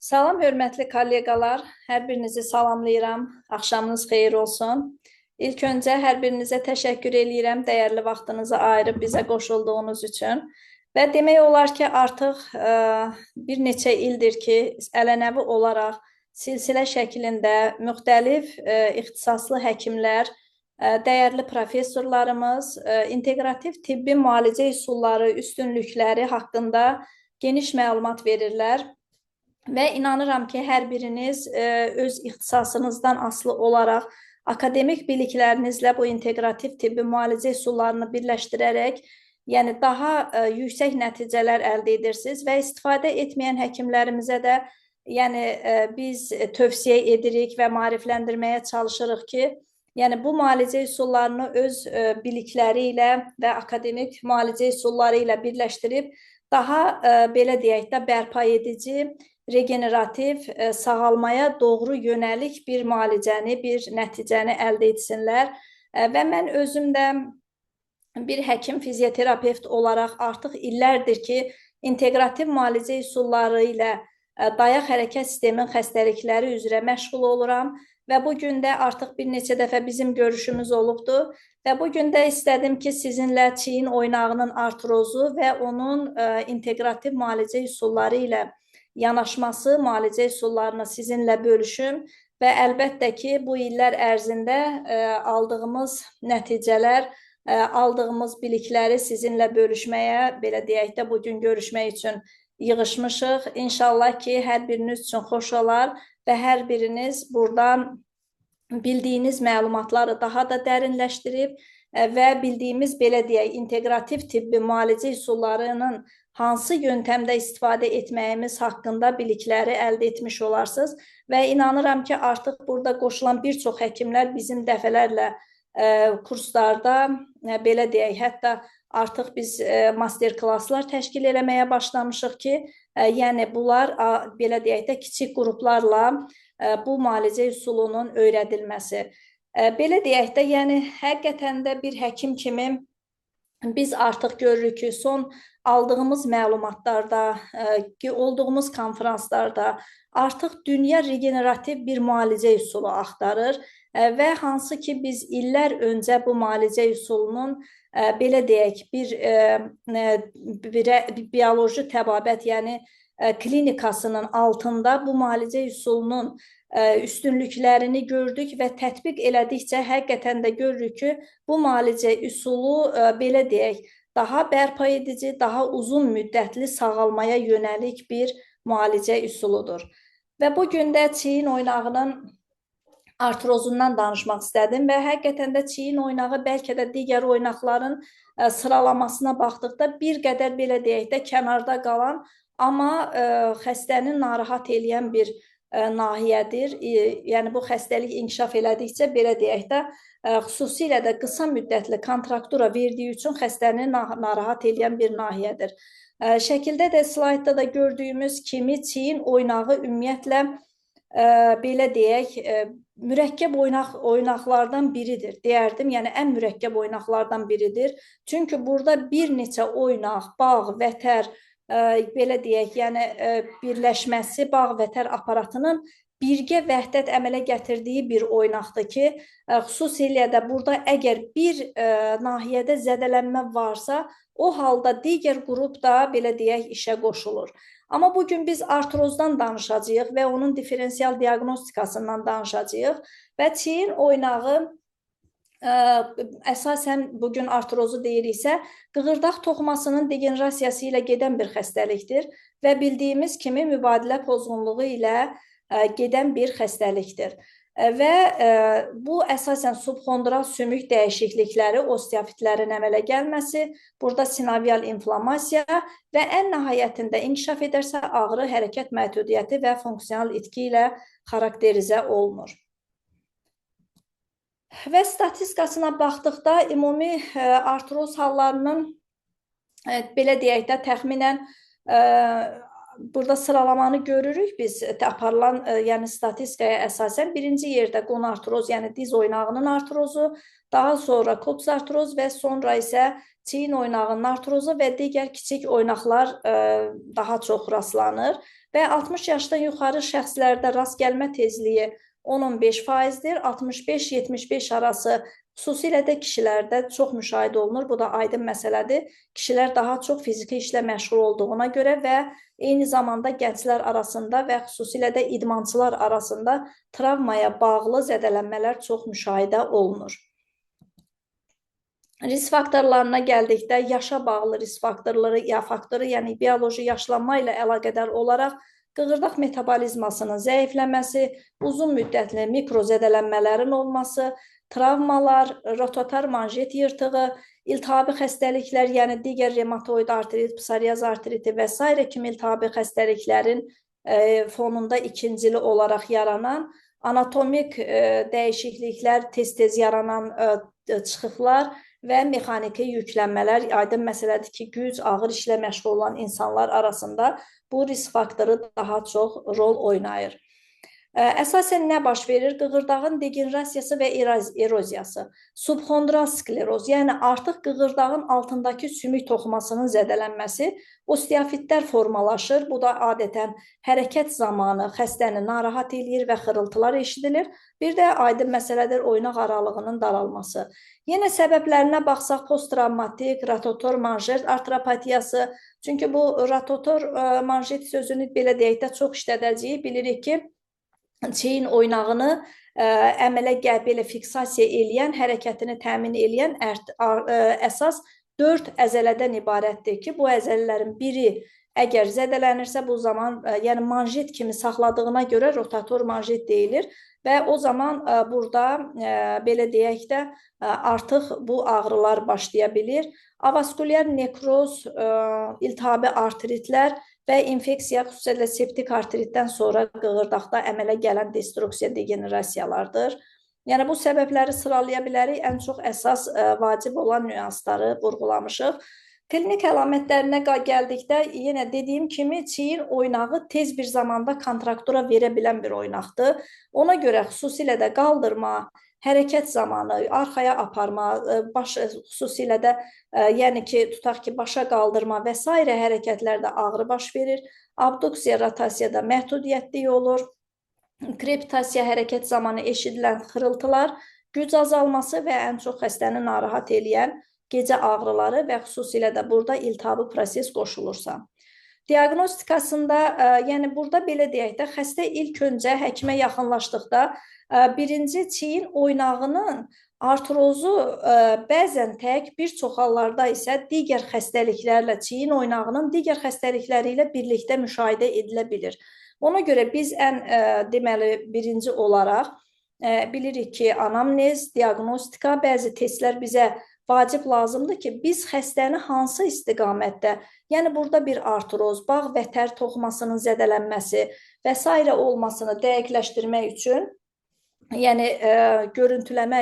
Salam, hörmətli kolleqalar. Hər birinizi salamlayıram. Axşamınız xeyir olsun. İlk öncə hər birinizə təşəkkür eləyirəm dəyərli vaxtınızı ayırıb bizə qoşulduğunuz üçün. Və demək olar ki, artıq bir neçə ildir ki, ələnəvi olaraq silsilə şəklində müxtəlif ixtisaslı həkimlər, dəyərli professorlarımız inteqrativ tibbi müalicə üsulları, üstünlükləri haqqında geniş məlumat verirlər. Və inanıram ki, hər biriniz öz ixtisasınızdan asılı olaraq akademik biliklərinizlə bu inteqrativ tibbi müalicə üsullarını birləşdirərək, yəni daha yüksək nəticələr əldə edirsiniz və istifadə etməyən həkimlərimizə də biz tövsiyə edirik və maarifləndirməyə çalışırıq ki, yəni bu müalicə üsullarını öz bilikləri ilə və akademik müalicə üsulları ilə birləşdirib daha belə deyək də bərpa edici, regenerativ, sağalmaya doğru yönəlik bir müalicəni, bir nəticəni əldə etsinlər. Və mən özüm də bir həkim fizioterapevt olaraq artıq illərdir ki, inteqrativ müalicə üsulları ilə dayaq hərəkət sistemin xəstəlikləri üzrə məşğul oluram və bugün də artıq bir neçə dəfə bizim görüşümüz olubdur və bugün də istədim ki, sizinlə çiyin oynağının artrozu və onun inteqrativ müalicə üsulları ilə yanaşması, müalicə üsullarını sizinlə bölüşüm və əlbəttə ki, bu illər ərzində aldığımız nəticələr, aldığımız bilikləri sizinlə bölüşməyə, belə deyək də, bugün görüşmək üçün yığışmışıq. İnşallah ki, hər biriniz üçün xoş olar və hər biriniz buradan bildiyiniz məlumatları daha da dərinləşdirib və bildiyimiz, belə deyək, inteqrativ tibbi müalicə üsullarının hansı yöntəmdə istifadə etməyimiz haqqında bilikləri əldə etmiş olarsınız və inanıram ki, artıq burada qoşulan bir çox həkimlər bizim dəfələrlə kurslarda, belə deyək, hətta artıq biz master klasslar təşkil eləməyə başlamışıq ki, yəni bunlar, belə deyək də, kiçik qruplarla bu müalicə üsulunun öyrədilməsi. Belə deyək də, yəni həqiqətən də bir həkim kimi biz artıq görürük ki, son aldığımız məlumatlarda, olduğumuz konferanslarda artıq dünya regenerativ bir müalicə üsulu axtarır və hansı ki, biz illər öncə bu müalicə üsulunun, belə deyək, bir bioloji təbabət, yəni klinikasının altında bu müalicə üsulunun üstünlüklərini gördük və tətbiq elədikcə həqiqətən də görürük ki, bu müalicə üsulu, belə deyək, daha bərpa edici, daha uzun müddətli sağalmaya yönəlik bir müalicə üsuludur. Və bugün də çiyin oynağının artrozundan danışmaq istədim və həqiqətən də çiyin oynağı bəlkə də digər oynaqların sıralamasına baxdıqda bir qədər, belə deyək də, kənarda qalan, amma xəstəni narahat eləyən bir nahiyədir. Yəni bu xəstəlik inkişaf elədikcə, belə deyək də, xüsusilə də qısa müddətli kontraktura verdiyi üçün xəstəni narahat eləyən bir nahiyədir. Şəkildə də, slaydda da gördüyümüz kimi çiyin oynağı ümumiyyətlə, belə deyək, mürəkkəb oynaqlardan biridir, deyərdim, yəni ən mürəkkəb oynaqlardan biridir. Çünki burada bir neçə oynaq, bağ, vətər, belə deyək, yəni birləşməsi, bağ-vətər aparatının birgə vəhdət əmələ gətirdiyi bir oynaqdır ki, xüsusilə də burada əgər bir nahiyədə zədələnmə varsa, o halda digər qrup da, belə deyək, işə qoşulur. Amma bugün biz artrozdan danışacağıq və onun diferensial diaqnostikasından danışacağıq və çiyin oynağı əsasən bugün artrozu deyiriksə, qığırdaq toxumasının degenerasiyası ilə gedən bir xəstəlikdir və bildiyimiz kimi mübadilə pozğunluğu ilə gedən bir xəstəlikdir. Və bu əsasən subxondral sümük dəyişiklikləri, osteofitlərin əmələ gəlməsi, burada sinovial inflamasiya və ən nəhayətində inkişaf edərsə ağrı, hərəkət məhdudiyyəti və funksional itki ilə xarakterizə olunur. Və statistikasına baxdıqda ümumi artroz hallarının, belə deyək də, təxminən burada sıralamanı görürük biz aparılan, yəni statistikaya əsasən birinci yerdə qon artroz, yəni diz oynağının artrozu, daha sonra koks artroz və sonra isə çiyin oynağının artrozu və digər kiçik oynaqlar daha çox rastlanır. və 60 yaşdan yuxarı şəxslərdə rast gəlmə tezliyi 10-15%dir. 65-75 arası xüsusilə də kişilərdə çox müşahidə olunur. Bu da aydın məsələdir. Kişilər daha çox fiziki işlə məşğul olduğuna görə və eyni zamanda gənclər arasında və xüsusilə də idmançılar arasında travmaya bağlı zədələnmələr çox müşahidə olunur. Risk faktorlarına gəldikdə, yaşa bağlı risk faktorları, yəni bioloji yaşlanma ilə əlaqədar olaraq qığırdaq metabolizmasının zəifləməsi, uzun müddətli mikrozədələnmələrin olması, travmalar, rotator manjet yırtığı, iltihabi xəstəliklər, yəni digər revmatoid artrit, psoriaz artriti və s. kimi iltihabi xəstəliklərin fonunda ikincili olaraq yaranan, anatomik dəyişikliklər, tez-tez yaranan çıxıqlar və mexaniki yüklənmələr aydın məsələdir ki, güc, ağır işlə məşğul olan insanlar arasında bu risk faktoru daha çox rol oynayır. Əsasən nə baş verir? Qığırdağın degenerasiyası və eroziyası, subxondral skleroz, yəni artıq qığırdağın altındakı sümük toxumasının zədələnməsi, osteofitlər formalaşır. Bu da adətən hərəkət zamanı xəstəni narahat edir və xırıltılar eşidilir. Bir də aydın məsələdir oynaq aralığının daralması. Yenə səbəblərinə baxsaq, posttravmatik, rotator manjet artropatiyası. Çünki bu rotator manjet sözünü belə deyək də çox işlədəcəyik. Bilirik ki, çiyin oynağını əmələ belə fiksasiya eləyən, hərəkətini təmin eləyən əsas 4 əzələdən ibarətdir ki, bu əzələlərin biri əgər zədələnirsə, bu zaman yəni manjet kimi saxladığına görə rotator manjet deyilir və o zaman burada belə deyək də artıq bu ağrılar başlaya bilir. Avaskulyar nekroz, iltihabi artritlər və infeksiya, xüsusilə septik artritdən sonra qığırdaqda əmələ gələn destruksiya degenerasiyalardır. Yəni bu səbəbləri sıralaya bilərik. Ən çox əsas vacib olan nüansları vurğulamışıq. Klinik əlamətlərinə gəldikdə yenə dediyim kimi çiyin oynağı tez bir zamanda kontraktura verə bilən bir oynaqdır. Ona görə xüsusilə də qaldırma, hərəkət zamanı arxaya aparma, xüsusilə də yəni ki, tutaq ki, başa qaldırma və s. hərəkətlərdə ağrı baş verir. Abduksiya, rotasiyada məhdudiyyətli olur. Krepitasiya hərəkət zamanı eşidilən xırıltılar, güc azalması və ən çox xəstəni narahat eləyən gecə ağrıları və xüsusilə də burada iltihabi proses qoşulursa. Diaqnostikasında, yəni burada belə deyək də, xəstə ilk öncə həkimə yaxınlaşdıqda birinci çiyin oynağının artrozu bəzən tək, bir çox hallarda isə digər xəstəliklərlə, çiyin oynağının digər xəstəlikləri ilə birlikdə müşahidə edilə bilir. Ona görə biz ən deməli birinci olaraq bilirik ki, anamnez, diaqnostika, bəzi testlər bizə vacib lazımdır ki, biz xəstəni hansı istiqamətdə, yəni burada bir artroz, bağ və tər toxumasının zədələnməsi və s. olmasını dəqiqləşdirmək üçün, yəni görüntüləmə,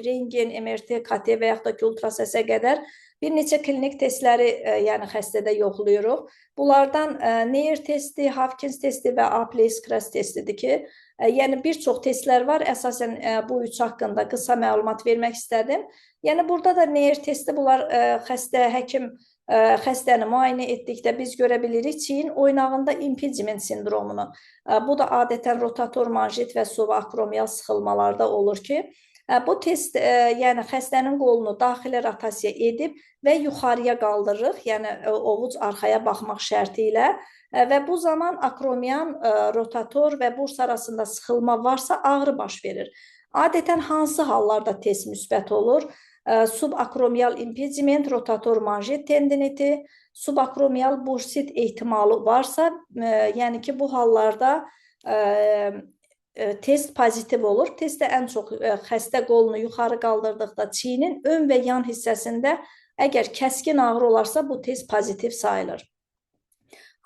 rengen, MRT, KT və yaxud da ki, ultrasəsə qədər bir neçə klinik testləri yəni xəstədə yoxluyuruq. Bunlardan Neyer testi, Hopkins testi və Apley-Scratch testidir ki, yəni bir çox testlər var. Əsasən bu üç haqqında qısa məlumat vermək istədim. Yəni burada da Neyer testi, bunlar həkim xəstəni müayinə etdikdə biz görə bilirik çiyin oynağında impingement sindromunu. Bu da adətən rotator manjet və subakromial sıxılmalarda olur ki, bu test yəni xəstənin qolunu daxilə rotasiya edib və yuxarıya qaldırırıq, yəni ovuc arxaya baxmaq şərti ilə və bu zaman akromiyan, rotator və burs arasında sıxılma varsa ağrı baş verir. Adətən hansı hallarda test müsbət olur? Subakromial impingement, rotator manjet tendiniti, subakromial bursit ehtimalı varsa, yəni ki, bu hallarda test pozitiv olur. Testdə ən çox xəstə qolunu yuxarı qaldırdıqda çiyinin ön və yan hissəsində əgər kəskin ağrı olarsa, bu test pozitiv sayılır.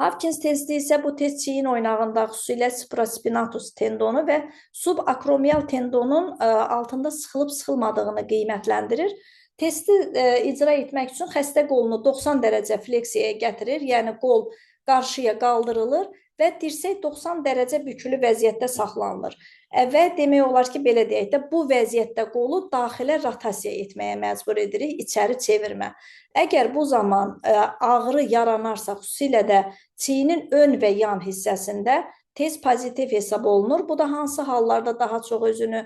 Hopkins testi isə bu test çiyin oynağında xüsusilə supraspinatus tendonu və subakromial tendonun altında sıxılıb-sıxılmadığını qiymətləndirir. Testi icra etmək üçün xəstə qolunu 90 dərəcə fleksiyaya gətirir, yəni qol qarşıya qaldırılır və dirsək 90 dərəcə bükülü vəziyyətdə saxlanılır. Və demək olar ki, belə deyək də, bu vəziyyətdə qolu daxilə rotasiya etməyə məcbur edirik, içəri çevirmə. Əgər bu zaman ağrı yaranarsa, xüsusilə də çiyinin ön və yan hissəsində tez pozitiv hesab olunur. Bu da hansı hallarda daha çox özünü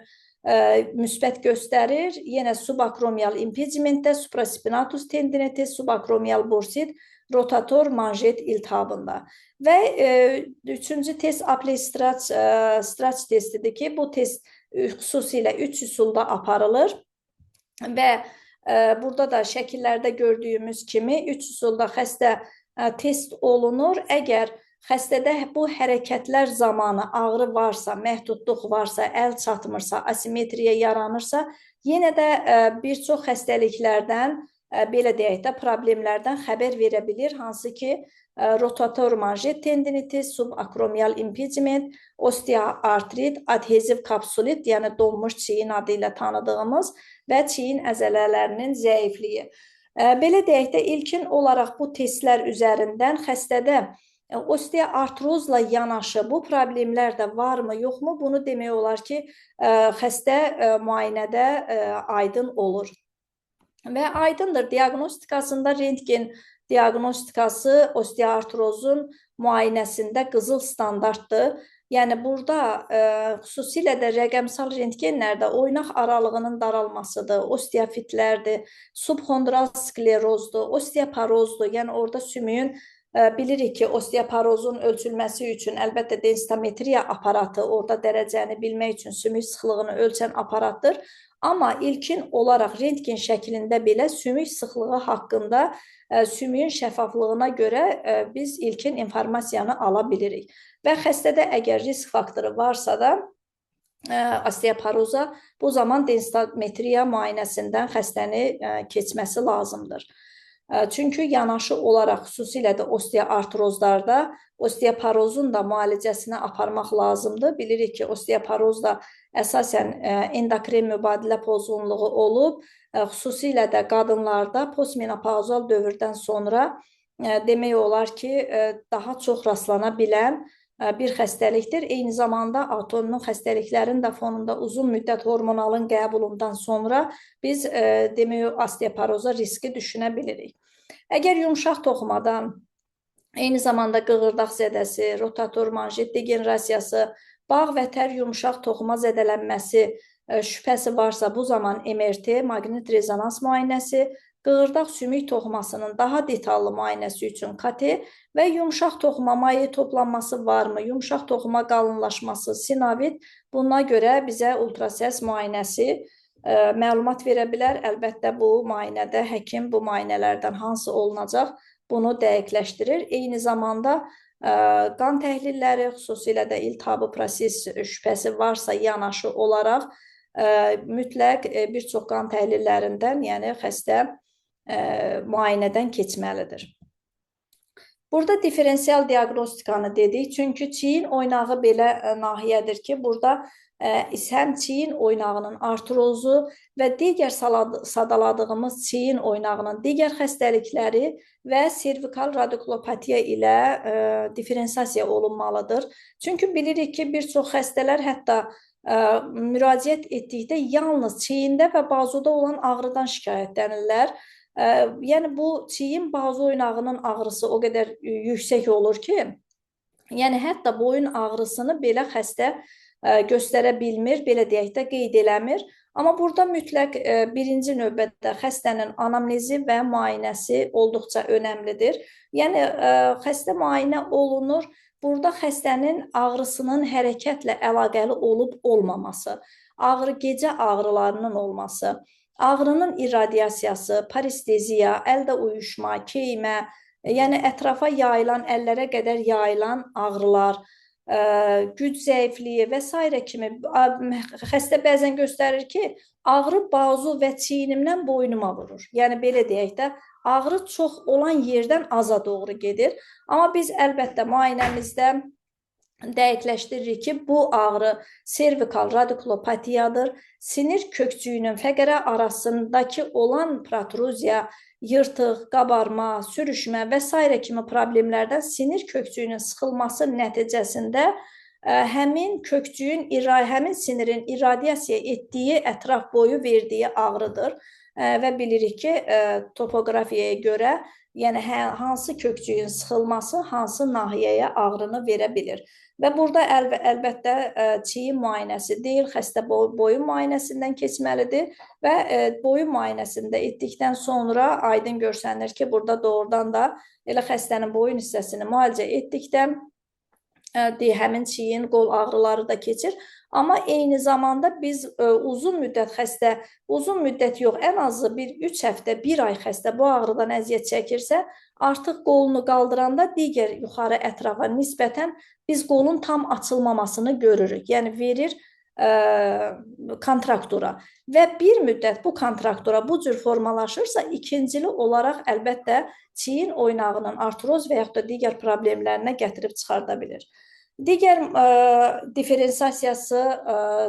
müsbət göstərir? Yenə subakromial impingementdə, supraspinatus tendiniti, subakromial bursit, rotator manjet iltihabında. Və üçüncü test Apley-Straç testidir ki, bu test xüsusilə 3 üsulda aparılır və burada da şəkillərdə gördüyümüz kimi 3 üsulda xəstə test olunur. Əgər xəstədə bu hərəkətlər zamanı ağrı varsa, məhdudluq varsa, əl çatmırsa, asimetriya yaranırsa, yenə də bir çox xəstəliklərdən, belə deyək də, problemlərdən xəbər verə bilir, hansı ki, rotator manjet tendiniti, subakromial impingement, osteoartrit, adheziv kapsulit, yəni donmuş çiyin adı ilə tanıdığımız və çiyin əzələlərinin zəifliyi. Belə deyək də, ilkin olaraq bu testlər üzərindən xəstədə osteoartrozla yanaşı bu problemlər də varmı, yoxmu? Bunu demək olar ki, xəstə müayinədə aydın olur. Və aydındır, diaqnostikasında rentgen diaqnostikası osteoartrozun müayinəsində qızıl standartdır. Yəni, burada xüsusilə də rəqəmsal rentgenlərdə oynaq aralığının daralmasıdır, osteofitlərdir, subxondral sklerozdur, osteoporozdur. Yəni, orada sümüyün bilirik ki, osteoporozun ölçülməsi üçün əlbəttə densitometriya aparatı, orada dərəcəni bilmək üçün sümük sıxlığını ölçən aparatdır. Amma ilkin olaraq rentgen şəklində belə sümük sıxlığı haqqında sümüyün şəffaflığına görə biz ilkin informasiyanı ala bilirik. Və xəstədə əgər risk faktoru varsa da osteoporoza, bu zaman densitometriya müayinəsindən xəstəni keçməsi lazımdır. Çünki yanaşı olaraq xüsusilə də osteoartrozlarda osteoporozun da müalicəsini aparmaq lazımdır. Bilirik ki, osteoporozda əsasən endokrin mübadilə pozğunluğu olub, xüsusilə də qadınlarda postmenopauzal dövrdən sonra demək olar ki, daha çox rastlana bilən bir xəstəlikdir. Eyni zamanda autoimmun xəstəliklərin də fonunda uzun müddət hormonalın qəbulundan sonra biz demək osteoporoza riski düşünə bilirik. Əgər yumşaq toxumadan, eyni zamanda qığırdaq zədəsi, rotator manjet degenerasiyası, bağ və tər yumşaq toxuma zədələnməsi şübhəsi varsa, bu zaman MRT, maqnit rezonans müayinəsi, qığırdaq sümük toxumasının daha detallı müayinəsi üçün KT və yumşaq toxuma maye toplanması varmı, yumşaq toxuma qalınlaşması, sinovit, buna görə bizə ultrasəs müayinəsi məlumat verə bilər. Əlbəttə, bu müayinədə həkim bu müayinələrdən hansı olunacaq, bunu dəqiqləşdirir. Eyni zamanda qan təhlilləri, xüsusilə də iltihabı proses şübhəsi varsa yanaşı olaraq mütləq bir çox qan təhlillərindən, yəni xəstə müayinədən keçməlidir. Burada diferensial diaqnostikanı dedik, çünki çiyin oynağı belə nahiyədir ki, burada həm çiyin oynağının artrozu və digər sadaladığımız çiyin oynağının digər xəstəlikləri və servikal radikulopatiya ilə diferensiyasiya olunmalıdır. Çünki bilirik ki, bir çox xəstələr hətta müraciət etdikdə yalnız çiyində və bazuda olan ağrıdan şikayətlənirlər. Yəni, bu çiyin bazu oynağının ağrısı o qədər yüksək olur ki, yəni hətta boyun ağrısını belə xəstə göstərə bilmir, belə deyək də qeyd eləmir. Amma burada mütləq birinci növbətdə xəstənin anamnezi və müayinəsi olduqca önəmlidir. Yəni, xəstə müayinə olunur, burada xəstənin ağrısının hərəkətlə əlaqəli olub-olmaması, ağrı gecə ağrılarının olması, ağrının irradiasiyası, paresteziya, əldə uyuşma, keymə, yəni ətrafa yayılan, əllərə qədər yayılan ağrılar, güc zəifliyi və s. kimi xəstə bəzən göstərir ki, ağrı bazu və çiyinimdən boynuma vurur. Yəni, belə deyək də, ağrı çox olan yerdən aza doğru gedir. Amma biz əlbəttə müayinəmizdə dəqiqləşdiririk ki, bu ağrı servikal radikulopatiyadır. Sinir kökçüyünün fəqərə arasındakı olan protruziya, yırtıq, qabarma, sürüşmə və s. kimi problemlərdən sinir kökçüyünün sıxılması nəticəsində həmin kökçüyün, həmin sinirin irradiasiya etdiyi ətraf boyu verdiyi ağrıdır. Və bilirik ki, topografiyaya görə, yəni hansı kökçüyün sıxılması hansı nahiyəyə ağrını verə bilir. Və burada əlbəttə çiyin müayinəsi deyil, xəstə boyun müayinəsindən keçməlidir və boyun müayinəsində etdikdən sonra aydın görsənir ki, burada doğrudan da elə xəstənin boyun hissəsini müalicə etdikdə həmin çiyin, qol ağrıları da keçir. Amma eyni zamanda biz uzun müddət yox, ən azı 3 həftə, 1 ay xəstə bu ağrıdan əziyyət çəkirsə, artıq qolunu qaldıranda digər yuxarı ətrafa nisbətən biz qolun tam açılmamasını görürük. Yəni verir kontraktura və bir müddət bu kontraktura bu cür formalaşırsa, ikincili olaraq əlbəttə çiyin oynağının artroz və yaxud da digər problemlərinə gətirib çıxarda bilir. Digər diferensiyasiyası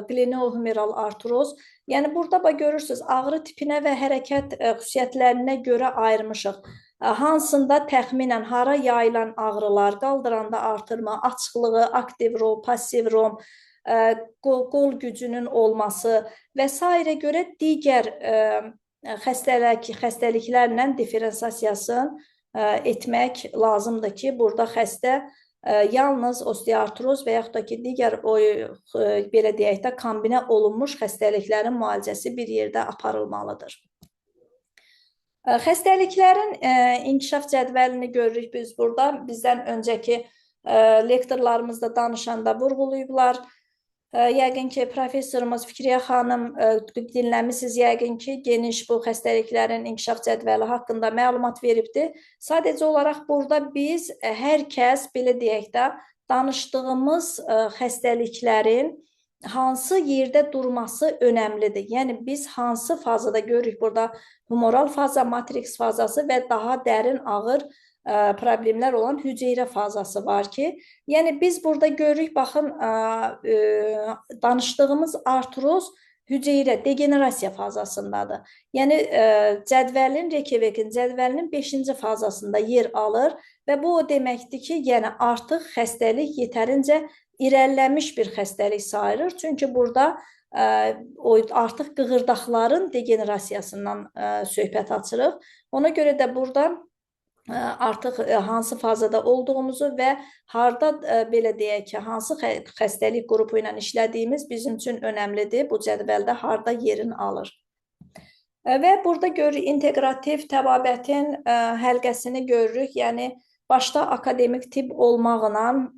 glenohumeral artroz. Yəni burada görürsünüz, ağrı tipinə və hərəkət xüsusiyyətlərinə görə ayırmışıq. Hansında təxminən hara yayılan ağrılar, qaldıranda artırma, açıqlığı, aktiv rom, passiv rom, qol gücünün olması və s. görə digər xəstəliklərlə diferensiyasiyasını etmək lazımdır ki, burada xəstə yalnız osteoartroz və yaxud da ki, digər belə deyək də, kombinə olunmuş xəstəliklərin müalicəsi bir yerdə aparılmalıdır. Xəstəliklərin inkişaf cədvəlini görürük biz burada. Bizdən öncəki lektorlarımızda danışanda vurğulayıblar. Yəqin ki, professorumuz Fikriyə xanım dinləmişsiniz, yəqin ki, geniş bu xəstəliklərin inkişaf cədvəli haqqında məlumat veribdir. Sadəcə olaraq burada biz hər kəs, belə deyək də, danışdığımız xəstəliklərin hansı yerdə durması önəmlidir. Yəni, biz hansı fazada görürük burada humoral faza, matrix fazası və daha dərin ağır problemlər olan hüceyrə fazası var ki, yəni biz burada görürük, baxın, danışdığımız artroz hüceyrə, degenerasiya fazasındadır. Yəni, Rekevekin cədvəlinin 5-ci fazasında yer alır və bu o deməkdir ki, yəni artıq xəstəlik yetərincə irəliləmiş bir xəstəlik sayılır. Çünki burada artıq qığırdaqların degenerasiyasından söhbət açırıq. Ona görə də burada artıq hansı fazada olduğumuzu və harda, belə deyək ki, hansı xəstəlik qrupu ilə işlədiyimiz bizim üçün önəmlidir. Bu cədvəldə harda yerini alır. Və burada görürük, inteqrativ təbabətin həlqəsini görürük. Yəni, başda akademik tibb olmaqla,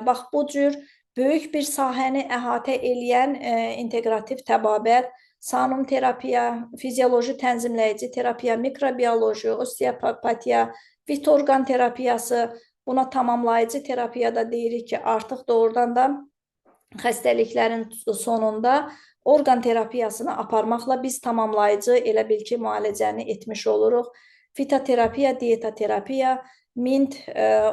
bax, bu cür böyük bir sahəni əhatə eləyən inteqrativ təbabət, sanum terapiya, fizioloji tənzimləyici terapiya, mikrobioloji, osteopatiya, vitorqan terapiyası, buna tamamlayıcı terapiyada deyirik ki, artıq doğrudan da xəstəliklərin sonunda orqan terapiyasını aparmaqla biz tamamlayıcı, elə bil ki, müalicəni etmiş oluruq. Fitoterapiya, dietoterapiya, MINT,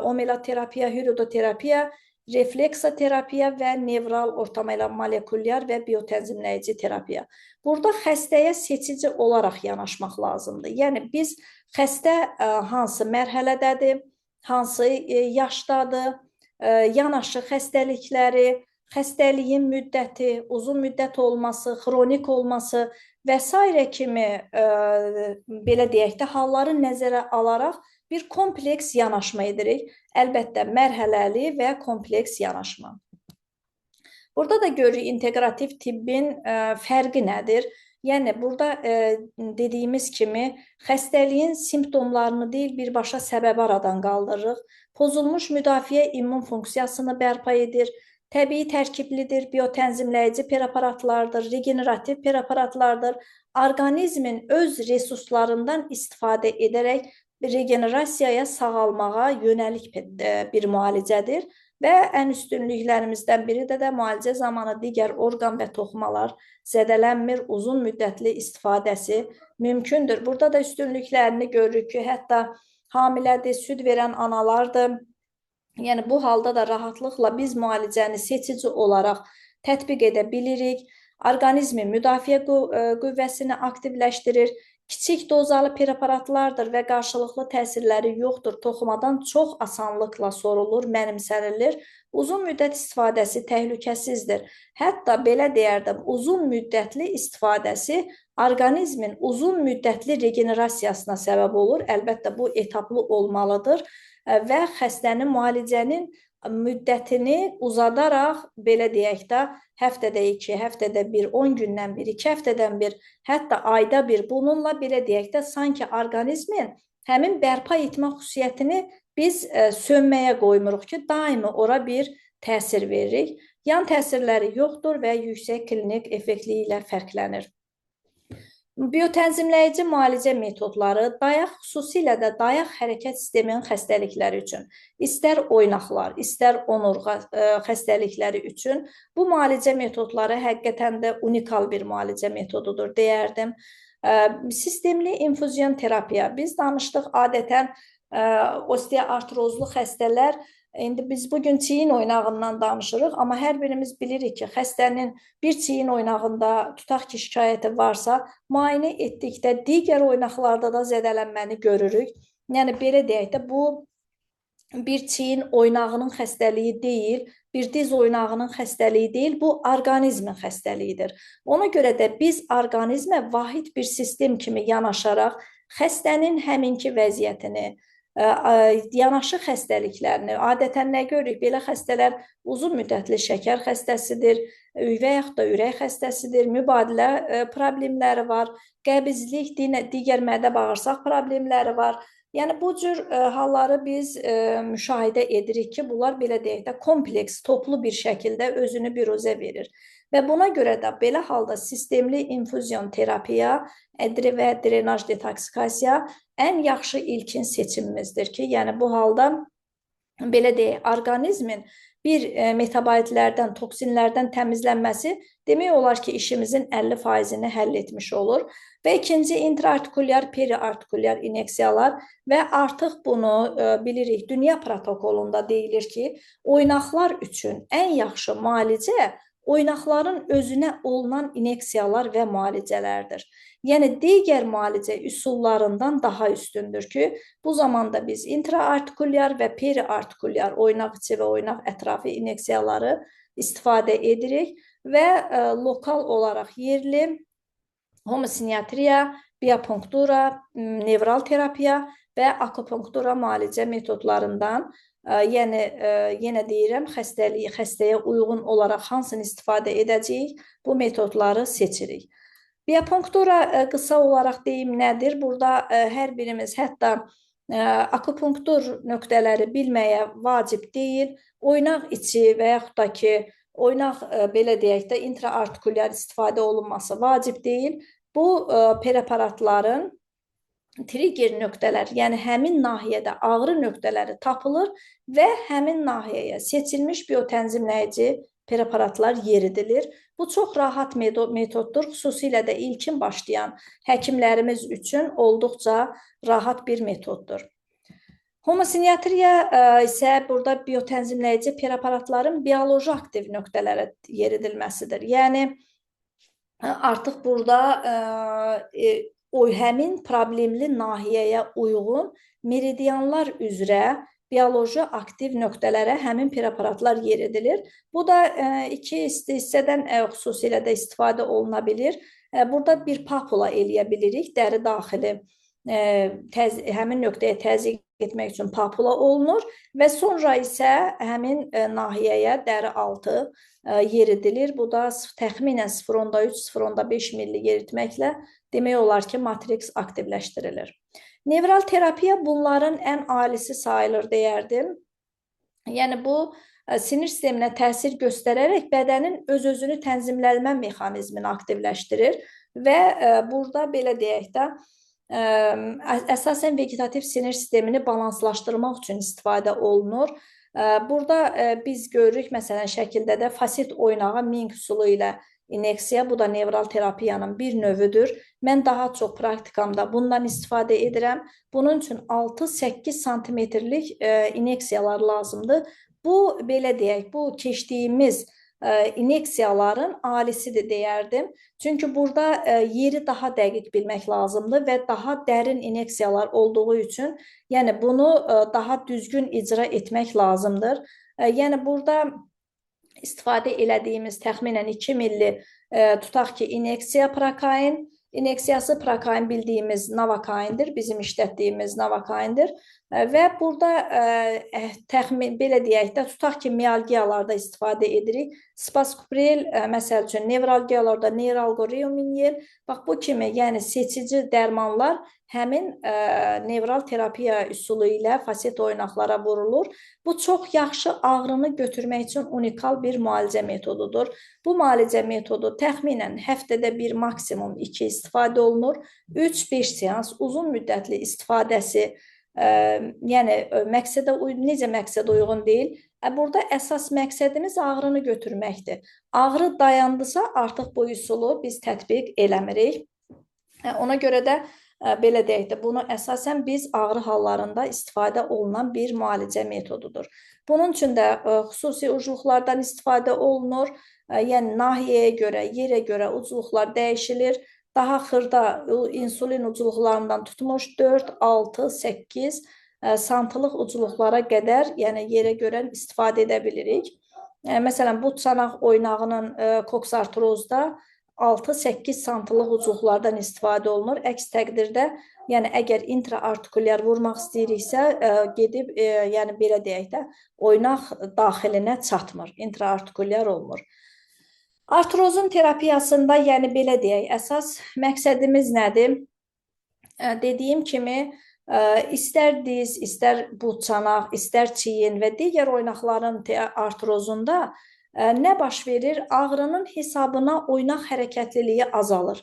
omelaterapiya, hüridoterapiya, refleksoterapiya və nevral ortamolekulyar və biotənzimləyici terapiya. Burada xəstəyə seçici olaraq yanaşmaq lazımdır. Yəni, biz xəstə hansı mərhələdədir, hansı yaşdadır, yanaşı xəstəlikləri, xəstəliyin müddəti, uzun müddət olması, xronik olması və s. kimi, belə deyək də, halları nəzərə alaraq bir kompleks yanaşma edirik. Əlbəttə, mərhələli və kompleks yanaşma. Burada da görürük, inteqrativ tibbin fərqi nədir? Yəni, burada dediyimiz kimi, xəstəliyin simptomlarını deyil, birbaşa səbəbi aradan qaldırırıq. Pozulmuş müdafiə immun funksiyasını bərpa edir. Təbii tərkiblidir, biotənzimləyici preparatlardır, regenerativ preparatlardır. Orqanizmin öz resurslarından istifadə edərək regenerasiyaya, sağalmağa yönəlik bir müalicədir və ən üstünlüklərimizdən biri də müalicə zamanı digər orqan və toxumalar zədələnmir, uzun müddətli istifadəsi mümkündür. Burada da üstünlüklərini görürük ki, hətta hamilədir, süd verən analardır, Yəni bu halda da rahatlıqla biz müalicəni seçici olaraq tətbiq edə bilirik. Orqanizmin müdafiə qüvvəsini aktivləşdirir. Kiçik dozalı preparatlardır və qarşılıqlı təsirləri yoxdur. Toxumadan çox asanlıqla sorulur, mənimsənilir. Uzun müddət istifadəsi təhlükəsizdir. Hətta belə deyərdim, uzun müddətli istifadəsi orqanizmin uzun müddətli regenerasiyasına səbəb olur. Əlbəttə bu etaplı olmalıdır və xəstənin müalicənin müddətini uzadaraq, belə deyək də, həftədə 2, həftədə 1, 10 gündən 1, 2 həftədən 1, hətta ayda 1, bununla belə deyək də, sanki orqanizmin həmin bərpa etmə xüsusiyyətini biz sönməyə qoymuruq ki, daimi ora bir təsir veririk. Yan təsirləri yoxdur və yüksək klinik effektliyi ilə fərqlənir. Biotənzimləyici müalicə metodları dayaq, xüsusilə də dayaq hərəkət sisteminin xəstəlikləri üçün, istər oynaqlar, istər onurğa xəstəlikləri üçün bu müalicə metodları həqiqətən də unikal bir müalicə metodudur, deyərdim. Sistemli infuzion terapiya, biz danışdıq adətən osteoartrozlu xəstələr. İndi biz bugün çiyin oynağından danışırıq, amma hər birimiz bilirik ki, xəstənin bir çiyin oynağında tutaq ki, şikayəti varsa, müayinə etdikdə digər oynaqlarda da zədələnməni görürük. Yəni, belə deyək də, bu bir çiyin oynağının xəstəliyi deyil, bir diz oynağının xəstəliyi deyil, bu orqanizmin xəstəliyidir. Ona görə də biz orqanizmə vahid bir sistem kimi yanaşaraq xəstənin həminki vəziyyətini, yanaşı xəstəliklərini, adətən nə görürük? Belə xəstələr uzun müddətli şəkər xəstəsidir, və yaxud da ürək xəstəsidir, mübadilə problemləri var, qəbizlik, digər mədə-bağırsaq problemləri var. Yəni, bu cür halları biz müşahidə edirik ki, bunlar belə deyək də kompleks, toplu bir şəkildə özünü biruzə verir. Və buna görə də belə halda sistemli infuzion terapiya, və drenaj detoksikasiya ən yaxşı ilkin seçimimizdir ki, yəni bu halda belə deyək, orqanizmin bir metabolitlərdən, toksinlərdən təmizlənməsi demək olar ki, işimizin 50%-ni həll etmiş olur. Və ikinci intraartikulyar, periartikulyar ineksiyalar və artıq bunu bilirik, dünya protokolunda deyilir ki, oynaqlar üçün ən yaxşı müalicə oynaqların özünə olunan ineksiyalar və müalicələrdir. Yəni, digər müalicə üsullarından daha üstündür ki, bu zamanda biz intraartikulyar və periartikulyar oynaq içi və oynaq ətrafı ineksiyaları istifadə edirik və lokal olaraq yerli homosinetriya, biopunktura, nevral terapiya və akupunktura müalicə metodlarından, yəni yenə deyirəm, xəstəyə uyğun olaraq hansını istifadə edəcəyik, bu metodları seçirik. Biopunktura qısa olaraq deyim nədir? Burada hər birimiz hətta akupunktur nöqtələri bilməyə vacib deyil. Oynaq içi və yaxud da ki, oynaq belə deyək də intraartikulyar istifadə olunması vacib deyil. Bu preparatların trigger nöqtələr, yəni həmin nahiyədə ağrı nöqtələri tapılır və həmin nahiyəyə seçilmiş biotənzimləyici preparatlar yeridilir. Bu çox rahat metoddur, xüsusilə də ilkin başlayan həkimlərimiz üçün olduqca rahat bir metoddur. Homosinetriya isə burada biotənzimləyici preparatların bioloji aktiv nöqtələrə yeridilməsidir. Yəni, artıq burada həmin problemli nahiyəyə uyğun meridianlar üzrə bioloji aktiv nöqtələrə həmin preparatlar yeridilir. Bu da iki hissədən xüsusilə də istifadə oluna bilir. Burada bir papula eləyə bilirik, dəri daxili həmin nöqtəyə təzyiq etmək üçün papula olunur və sonra isə həmin nahiyəyə dəri altı yeridilir. Bu da təxminən 0,3-0,5 milli yeritməklə demək olar ki, matriks aktivləşdirilir. Nevral terapiya bunların ən alisi sayılır, deyərdim. Yəni, bu sinir sisteminə təsir göstərərək bədənin öz-özünü tənzimlənmə mexanizmini aktivləşdirir və burada belə deyək də, əsasən vegetativ sinir sistemini balanslaşdırmaq üçün istifadə olunur. Burada biz görürük, məsələn, şəkildə də fasit oynağı Ming üsulu ilə ineksiya, bu da nevral terapiyanın bir növüdür. Mən daha çox praktikamda bundan istifadə edirəm. Bunun üçün 6-8 santimetrlik ineksiyalar lazımdır. Bu, belə deyək, bu keçdiyimiz ineksiyaların alisidir deyərdim. Çünki burada yeri daha dəqiq bilmək lazımdır və daha dərin ineksiyalar olduğu üçün, yəni bunu daha düzgün icra etmək lazımdır. Yəni burada istifadə elədiyimiz təxminən 2 milli tutaq ki, ineksiya prokain. İneksiyası prokain bildiyimiz navakaindir, bizim işlətdiyimiz navakaindir. Və burada təxmin, belə deyək də, tutaq ki, mialgiyalarda istifadə edirik. Spaskopril, məsəl üçün, nevralgiyalarda neyralgoreuminiyer. Bax, bu kimi, yəni seçici dərmanlar həmin nevral terapiya üsulu ilə faset oynaqlara vurulur. Bu çox yaxşı ağrını götürmək üçün unikal bir müalicə metodudur. Bu müalicə metodu təxminən həftədə bir, maksimum 2 istifadə olunur. 3-5 seans uzun müddətli istifadəsi, yəni necə məqsədə uyğun deyil. Burada əsas məqsədimiz ağrını götürməkdir. Ağrı dayandısa, artıq bu üsulu biz tətbiq eləmirik. Ona görə də belə deyək də, bunu əsasən biz ağrı hallarında istifadə olunan bir müalicə metodudur. Bunun üçün də xüsusi ucluqlardan istifadə olunur. Yəni nahiyəyə görə, yerə görə ucluqlar dəyişilir. Daha xırda insulin ucluqlarından tutmuş 4, 6, 8 santılıq ucluqlara qədər, yəni yerə görə istifadə edə bilirik. Məsələn, bu çanaq oynağının koksartrozda 6-8 santılıq ucluqlardan istifadə olunur. Əks təqdirdə, yəni əgər intraartikulyar vurmaq istəyiriksə, gedib, yəni belə deyək də, oynaq daxilinə çatmır, intraartikulyar olmur. Artrozun terapiyasında, yəni belə deyək, əsas məqsədimiz nədir? Dediyim kimi, istər diz, istər but çanaq, istər çiyin və digər oynaqların artrozunda nə baş verir? Ağrının hesabına oynaq hərəkətliliyi azalır.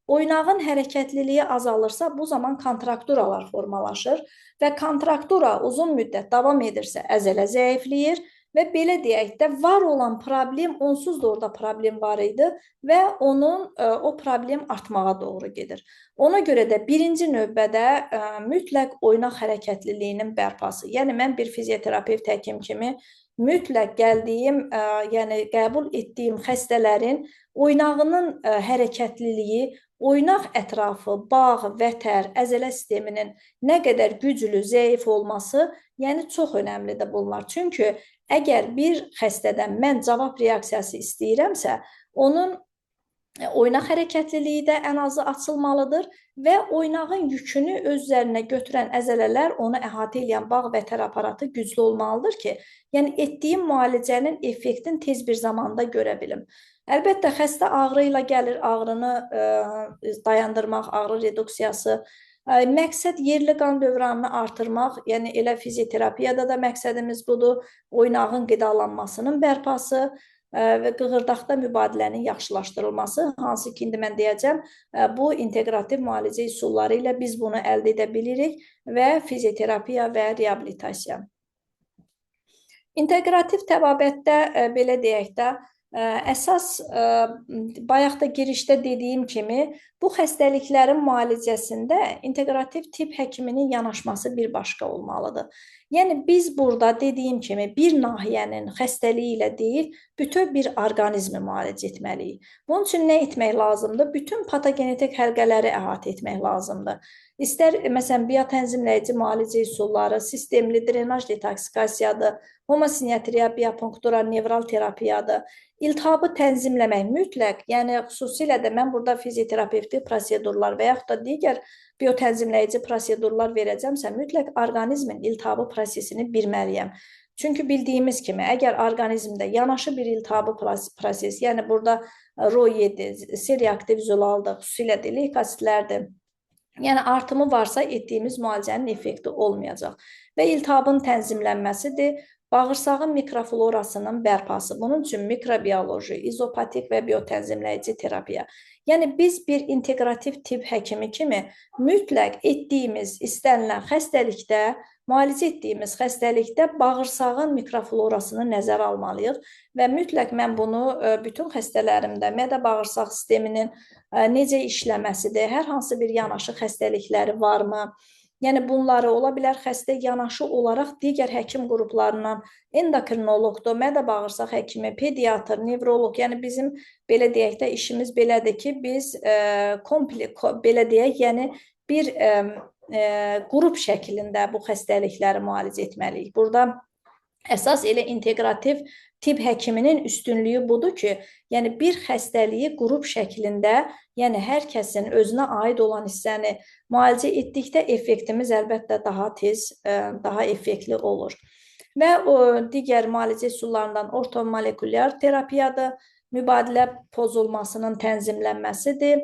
Oynağın hərəkətliliyi azalırsa, bu zaman kontrakturalar formalaşır və kontraktura uzun müddət davam edirsə, əzələ zəifləyir və belə deyək də, var olan problem, onsuz da orada problem var idi və o problem artmağa doğru gedir. Ona görə də birinci növbədə mütləq oynaq hərəkətliliyinin bərpası. Yəni, mən bir fizioterapevt həkim kimi mütləq gəldiyim, yəni qəbul etdiyim xəstələrin oynağının hərəkətliliyi, oynaq ətrafı, bağ, vətər, əzələ sisteminin nə qədər güclü, zəif olması, yəni çox önəmlidir bunlar. Çünki əgər bir xəstədən mən cavab reaksiyası istəyirəmsə, onun oynaq hərəkətliliyi də ən azı açılmalıdır və oynağın yükünü öz üzərinə götürən əzələlər, onu əhatə edən bağ vətər aparatı güclü olmalıdır ki, yəni etdiyim müalicənin effektini tez bir zamanda görə bilim. Əlbəttə, xəstə ağrı ilə gəlir, ağrını dayandırmaq, ağrı reduksiyası. Məqsəd yerli qan dövranını artırmaq, yəni elə fizioterapiyada da məqsədimiz budur, oynağın qidalanmasının bərpası və qığırdaqda mübadilənin yaxşılaşdırılması, hansı ki, indi mən deyəcəm, bu inteqrativ müalicə üsulları ilə biz bunu əldə edə bilirik və fizioterapiya və reabilitasiya. İnteqrativ təbabətdə, belə deyək də, əsas, bayaq da girişdə dediyim kimi, bu xəstəliklərin müalicəsində inteqrativ tibb həkiminin yanaşması bir başqa olmalıdır. Yəni, biz burada dediyim kimi bir nahiyənin xəstəliyi ilə deyil, bütöv bir orqanizmi müalicə etməliyik. Bunun üçün nə etmək lazımdır? Bütün patogenetik həlqələri əhatə etmək lazımdır. İstər, məsələn, biotənzimləyici müalicə üsulları, sistemli drenaj detoksikasiyadır, homosinetriya, biopunktura, nevral terapiyadır. İltihabı tənzimləmək mütləq, yəni xüsusilə də mən burada fizioterapevtik prosedurlar və yaxud da digər biotənzimləyici prosedurlar verəcəmsə, mütləq orqanizmin iltihabı prosesini bilməliyəm. Çünki bildiyimiz kimi, əgər orqanizmdə yanaşı bir iltihabı proses, yəni burada RO7, C-reaktiv zülaldır, xüsusilə də leykositlərdir, yəni artımı varsa etdiyimiz müalicənin effekti olmayacaq və iltihabın tənzimlənməsidir. bağırsağın mikroflorasının bərpası. Bunun üçün mikrobiyoloji, izopatik və biotənzimləyici terapiya. Yəni biz bir integrativ tibb həkimi kimi mütləq etdiyimiz istənilən xəstəlikdə, müalicə etdiyimiz xəstəlikdə bağırsağın mikroflorasını nəzərə almalıyıq və mütləq mən bunu bütün xəstələrimdə mədə-bağırsaq sisteminin necə işləməsidir, hər hansı bir yanaşı xəstəlikləri varmı? Yəni bunları ola bilər xəstə yanaşı olaraq digər həkim qruplarından endokrinoloqdur, mədə-bağırsaq həkimi, pediatr, nevroloq, yəni bizim belə deyək də işimiz belədir ki, biz belə deyək, yəni bir qrup şəklində bu xəstəlikləri müalicə etməliyik. Burada əsas elə integrativ tibb həkiminin üstünlüyü budur ki, yəni bir xəstəliyi qrup şəklində, yəni hər kəsin özünə aid olan hissəni müalicə etdikdə effektimiz əlbəttə daha tez, daha effektli olur. Və o digər müalicə üsullarından ortomolekulyar terapiyadır, mübadilə pozulmasının tənzimlənməsidir,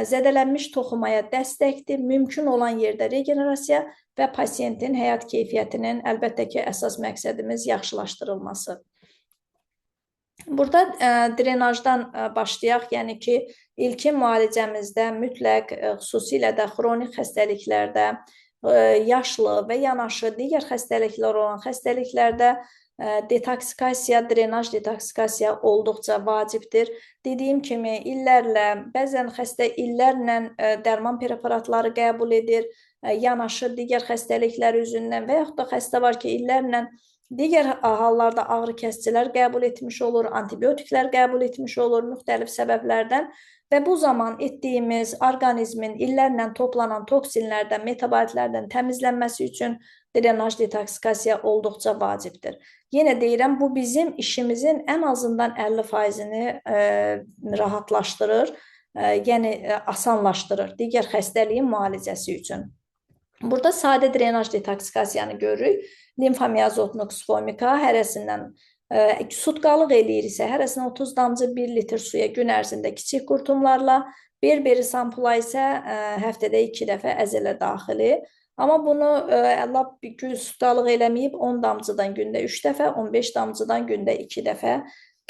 zədələnmiş toxumaya dəstəkdir, mümkün olan yerdə regenerasiya və pasiyentin həyat keyfiyyətinin əlbəttə ki, əsas məqsədimiz yaxşılaşdırılması. Burada drenajdan başlayaq, yəni ki, ilkin müalicəmizdə mütləq xüsusilə də xronik xəstəliklərdə, yaşlı və yanaşı digər xəstəliklər olan xəstəliklərdə detoksikasiya, drenaj detoksikasiya olduqca vacibdir. Dediyim kimi, illərlə, bəzən xəstə illərlə dərman preparatları qəbul edir, yanaşı digər xəstəliklər üzündən və yaxud da xəstə var ki, illərlə digər hallarda ağrı kəsicilər qəbul etmiş olur, antibiotiklər qəbul etmiş olur müxtəlif səbəblərdən və bu zaman etdiyimiz orqanizmin illərlə toplanan toksinlərdən, metabolitlərdən təmizlənməsi üçün drenaj detoksikasiya olduqca vacibdir. Yenə deyirəm, bu bizim işimizin ən azından 50%-ni rahatlaşdırır, yəni asanlaşdırır digər xəstəliyin müalicəsi üçün. Burada sadə drenaj detoksikasiyanı görürük. Limfomiyazot nuksfomika hərəsindən sutqalıq eləyirsə, hərəsindən 30 damcı 1 litr suya gün ərzində kiçik qurtumlarla, bir sampula isə həftədə 2 dəfə əzələ daxili. Amma bunu sutqalıq eləməyib 10 damcıdan gündə 3 dəfə, 15 damcıdan gündə 2 dəfə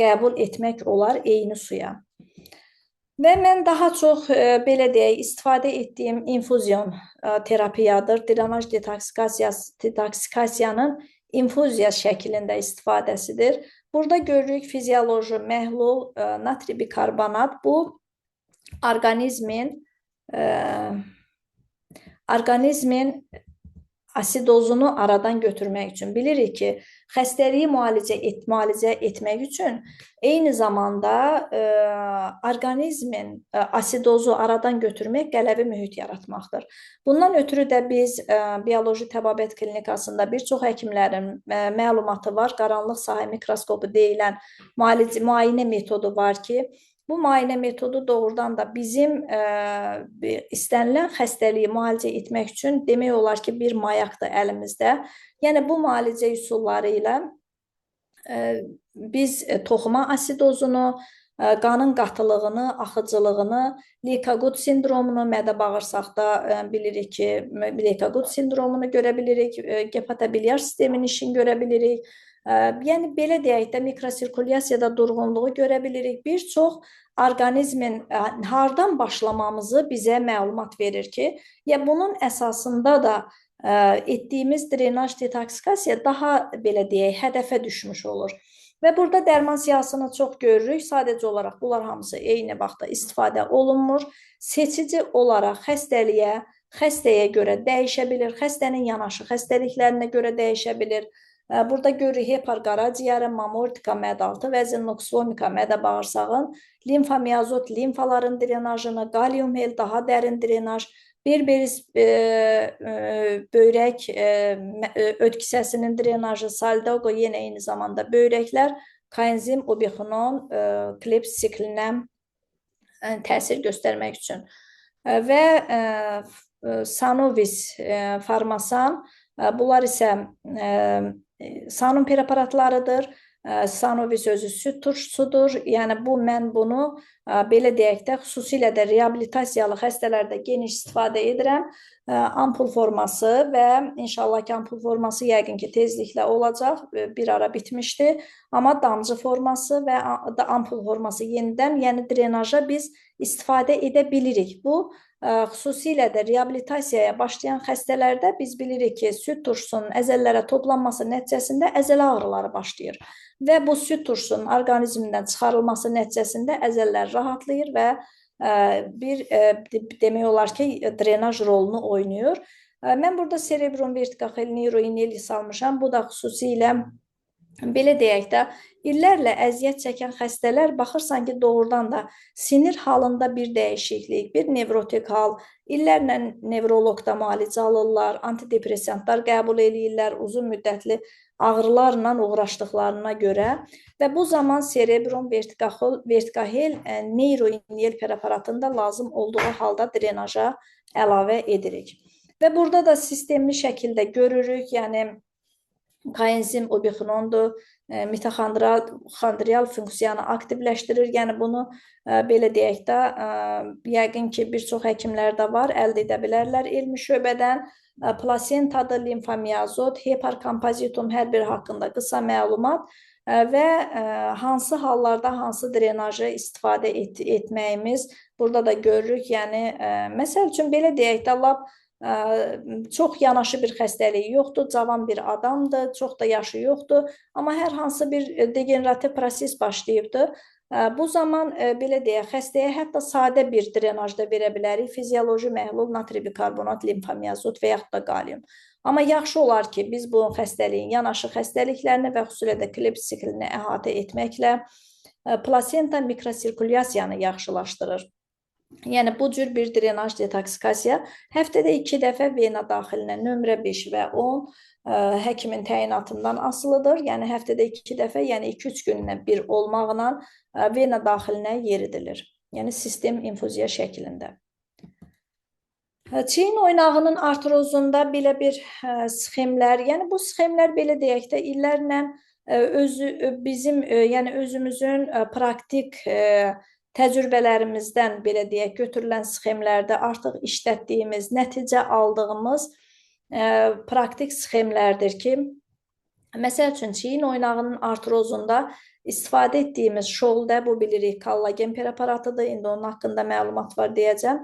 qəbul etmək olar eyni suya. Və mən daha çox, belə deyək, istifadə etdiyim infuzion terapiyadır. Drenaj detoksikasiyanın infuziya şəklində istifadəsidir. Burada görürük fizioloji məhlul natri bikarbonat. Bu orqanizmin asidozunu aradan götürmək üçün. Bilirik ki, xəstəliyi müalicə etmək üçün eyni zamanda orqanizmin asidozu aradan götürmək qələvi mühit yaratmaqdır. Bundan ötürü də biz bioloji təbabət klinikasında bir çox həkimlərin məlumatı var. Qaranlıq sahə mikroskopu deyilən müayinə metodu var ki, bu müayinə metodu doğrudan da bizim istənilən xəstəliyi müalicə etmək üçün demək olar ki, bir mayaqdır əlimizdə. Yəni, bu müalicə üsulları ilə biz toxuma asidozunu, qanın qatılığını, axıcılığını, Leykoqut sindromunu, mədə-bağırsaqda bilirik ki, Leykoqut sindromunu görə bilirik, gepatobiliar sistemin işini görə bilirik. Yəni, belə deyək də, mikrosirkulyasiyada durğunluğu görə bilirik. Bir çox orqanizmin hardan başlamamızı bizə məlumat verir ki, bunun əsasında da etdiyimiz drenaj detoksikasiya daha, belə deyək, hədəfə düşmüş olur. Və burada dərman siyahısını çox görürük. Sadəcə olaraq bunlar hamısı eyni vaxtda istifadə olunmur. Seçici olaraq xəstəyə görə dəyişə bilir, xəstənin yanaşı xəstəliklərinə görə dəyişə bilir. Burada görürük hepar qaraciyəri, mamortika mədə-altı vəzin, nuksfomika mədə-bağırsağın, limfomiyazot limfaların drenajını, qaliumhel daha dərin drenaj, berberis böyrək öd kisəsinin drenajı, saldoqo yenə eyni zamanda böyrəklər, koenzim, obixonon, kleps siklinə təsir göstərmək üçün. Və Sanovis, Farmasan, bunlar isə Sanum preparatlarıdır. Sanovi sözü süd turşusudur. Yəni mən bunu belə deyək də, xüsusilə də reabilitasiyalı xəstələrdə geniş istifadə edirəm. Ampul forması və inşallah ki, ampul forması yəqin ki, tezliklə olacaq. Bir ara bitmişdi. Amma damcı forması və ampul forması yenidən, yəni drenaja biz istifadə edə bilirik. Bu, xüsusilə də reabilitasiyaya başlayan xəstələrdə biz bilirik ki, süd turşusunun əzələlərə toplanması nəticəsində əzələ ağrıları başlayır. Və bu süd turşusunun orqanizmdən çıxarılması nəticəsində əzələlər rahatlayır və bir demək olar ki, drenaj rolunu oynayır. Mən burada cerebrum vertikaxel neuroinellis almışam. Bu da xüsusilə belə deyək də, illərlə əziyyət çəkən xəstələr baxırsan ki, doğrudan da sinir halında bir dəyişiklik, bir nevrotik hal, illərlə nevroloqda müalicə alırlar, antidepressantlar qəbul edirlər, uzun müddətli ağrılarla uğraşdıqlarına görə və bu zaman cerebrum vertikaxel neuroinel preparatında lazım olduğu halda drenaja əlavə edirik. Və burada da sistemli şəkildə görürük, yəni koenzim obixrondur, mitoxondrial funksiyanı aktivləşdirir. Yəni bunu belə deyək də, yəqin ki, bir çox həkimlərdə var, əldə edə bilərlər elmi şöbədən. Plasentadır, limfomiyazot, hiperkompozitum hər biri haqqında qısa məlumat və hansı hallarda hansı drenajı istifadə etməyimiz burada da görürük. Yəni, məsəl üçün belə deyək də, lap çox yanaşı bir xəstəliyi yoxdur, cavan bir adamdır, çox da yaşı yoxdur, amma hər hansı bir degenerativ proses başlayıbdır. Bu zaman belə deyək, xəstəyə hətta sadə bir drenaj da verə bilərik, fizioloji məhlul, natriy bikarbonat, limfomiyazot və yaxud da kalium. Amma yaxşı olar ki, biz bu xəstəliyin yanaşı xəstəliklərini və xüsusilə də Klebs siklini əhatə etməklə plasenta mikrosirkulyasiyanı yaxşılaşdırır. Yəni, bu cür bir drenaj detoksikasiya həftədə 2 dəfə vena daxilinə nömrə 5 və 10 həkimin təyinatından asılıdır. Yəni, həftədə 2 dəfə, yəni 2-3 gündən bir olmaqla vena daxilinə yeridilir. Yəni, sistem infuziya şəklində. Çiyin oynağının artrozunda belə bir sxemlər, yəni bu sxemlər belə deyək də, illərlə bizim, yəni özümüzün praktik təcrübələrimizdən belə deyək, götürülən sxemlərdə artıq işlətdiyimiz, nəticə aldığımız praktik sxemlərdir ki, məsəl üçün, çiyin oynağının artrozunda istifadə etdiyimiz şoldə, bu bilirik, kollagen preparatıdır, indi onun haqqında məlumat var deyəcəm.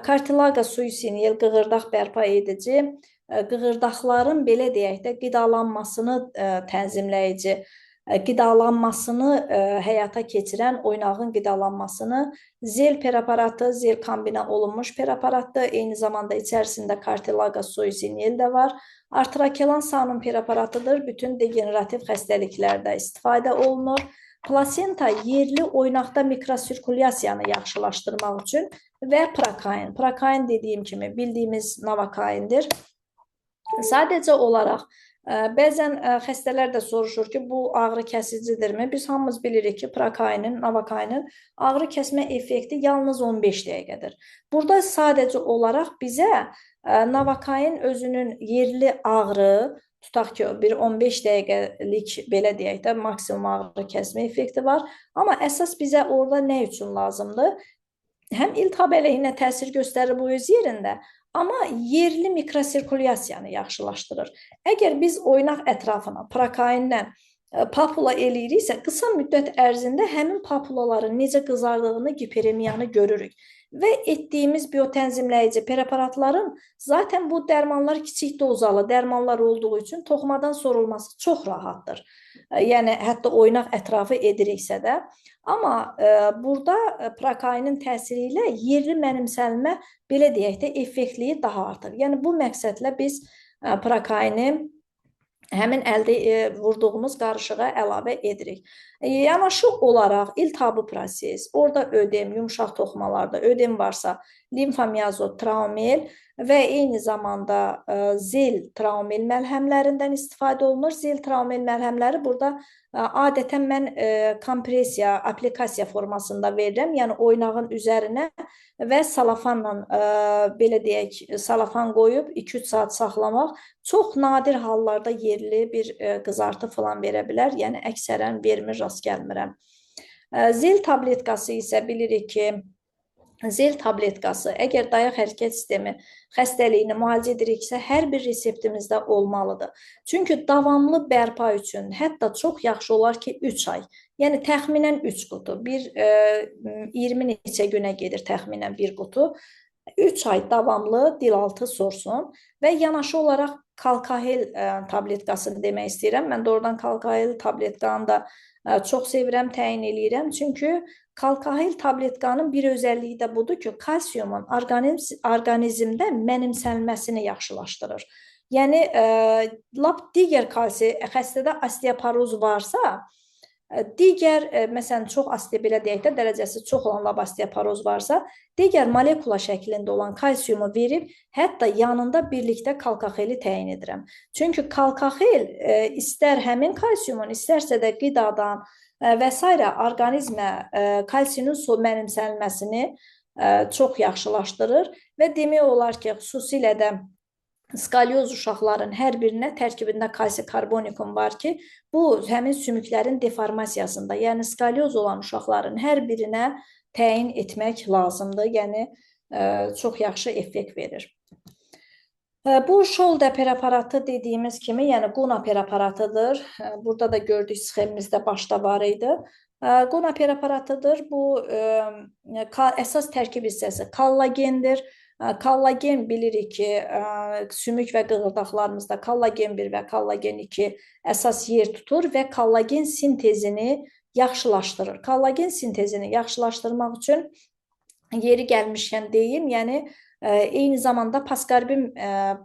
Kartilaqa suisiniyel qığırdaq bərpa edici, qığırdaqların belə deyək də qidalanmasını tənzimləyici, qidalanmasını həyata keçirən oynağın qidalanmasını zel preparatı, zel kombinə olunmuş preparatdır. Eyni zamanda içərisində kartilaqa suisiniyel də var. Artrakelan sanın preparatıdır. Bütün degenerativ xəstəliklərdə istifadə olunur. Plasenta yerli oynaqda mikrosirkulyasiyanı yaxşılaşdırmaq üçün və prokain. Prokain dediyim kimi bildiyimiz navakaindir. Sadəcə olaraq bəzən xəstələr də soruşur ki, bu ağrı kəsicidirmi? Biz hamımız bilirik ki, prokainin, navakainin ağrı kəsmə effekti yalnız 15 dəqiqədir. Burada sadəcə olaraq bizə navakain özünün yerli ağrı, tutaq ki, bir 15 dəqiqəlik belə deyək də maksimum ağrı kəsmə effekti var. Amma əsas bizə orada nə üçün lazımdır? Həm iltihab əleyhinə təsir göstərir bu öz yerində, amma yerli mikrosirkulyasiyanı yaxşılaşdırır. Əgər biz oynaq ətrafına prokainlə papula eləyiriksə, qısa müddət ərzində həmin papulaların necə qızardığını, giperemiyanı görürük. Və etdiyimiz biotənzimləyici preparatların zaten bu dərmanlar kiçik dozalı dərmanlar olduğu üçün toxumadan sorulması çox rahatdır. Yəni, hətta oynaq ətrafı ediriksə də. Amma burada prokainin təsiri ilə yerli mənimsənmə, belə deyək də, effektliyi daha artır. Yəni, bu məqsədlə biz prokaini həmin əldə vurduğumuz qarışığa əlavə edirik. Yanaşı olaraq iltihabı proses, orada ödem, yumşaq toxumalarda ödem varsa limfomiyazot, traumel və eyni zamanda zel traumel məlhəmlərindən istifadə olunur. Zel traumel məlhəmləri burada adətən mən kompresiya, aplikasiya formasında verirəm. Yəni oynağın üzərinə və salafanla belə deyək, salafan qoyub 2-3 saat saxlamaq çox nadir hallarda yerli bir qızartı falan verə bilər. Yəni əksərən vermir, rast gəlmirəm. Zel tabletkası isə bilirik ki, zel tabletkası əgər dayaq hərəkət sistemi xəstəliyini müalicə ediriksə, hər bir reseptimizdə olmalıdır. Çünki davamlı bərpa üçün hətta çox yaxşı olar ki, 3 ay, yəni təxminən 3 qutu, 20 neçə günə gedir təxminən bir qutu, 3 ay davamlı dilaltı sorsun və yanaşı olaraq kalkahel tabletkasını demək istəyirəm. Mən doğrudan kalkahel tabletkanı da çox sevirəm, təyin eləyirəm. Çünki kalkahel tabletkanın bir özəlliyi də budur ki, kalsiumun orqanizmdə mənimsənməsini yaxşılaşdırır. Yəni, lap digər xəstədə osteoporoz varsa, digər, məsələn, çox belə deyək də, dərəcəsi çox olan lab osteoporoz varsa, digər molekula şəklində olan kalsiumu verib, hətta yanında birlikdə kalkaheli təyin edirəm. Çünki kalkahel istər həmin kalsiumun, istərsə də qidadan və s. orqanizmə kalsiyumun mənimsənilməsini çox yaxşılaşdırır və demək olar ki, xüsusilə də skalyoz uşaqların hər birinə tərkibində kalsium karbonikum var ki, bu həmin sümüklərin deformasiyasında, yəni skalyoz olan uşaqların hər birinə təyin etmək lazımdır. Yəni, çox yaxşı effekt verir. Bu şolda preparatı dediyimiz kimi, yəni quna preparatıdır. Burada da gördük sxemimizdə başda var idi. Quna preparatıdır. Bu əsas tərkib hissəsi kollagendir. Kollagen bilirik ki, sümük və qığırdaqlarımızda kollagen 1 və kollagen 2 əsas yer tutur və kollagen sintezini yaxşılaşdırır. Kollagen sintezini yaxşılaşdırmaq üçün yeri gəlmişkən deyim, yəni eyni zamanda paskarbin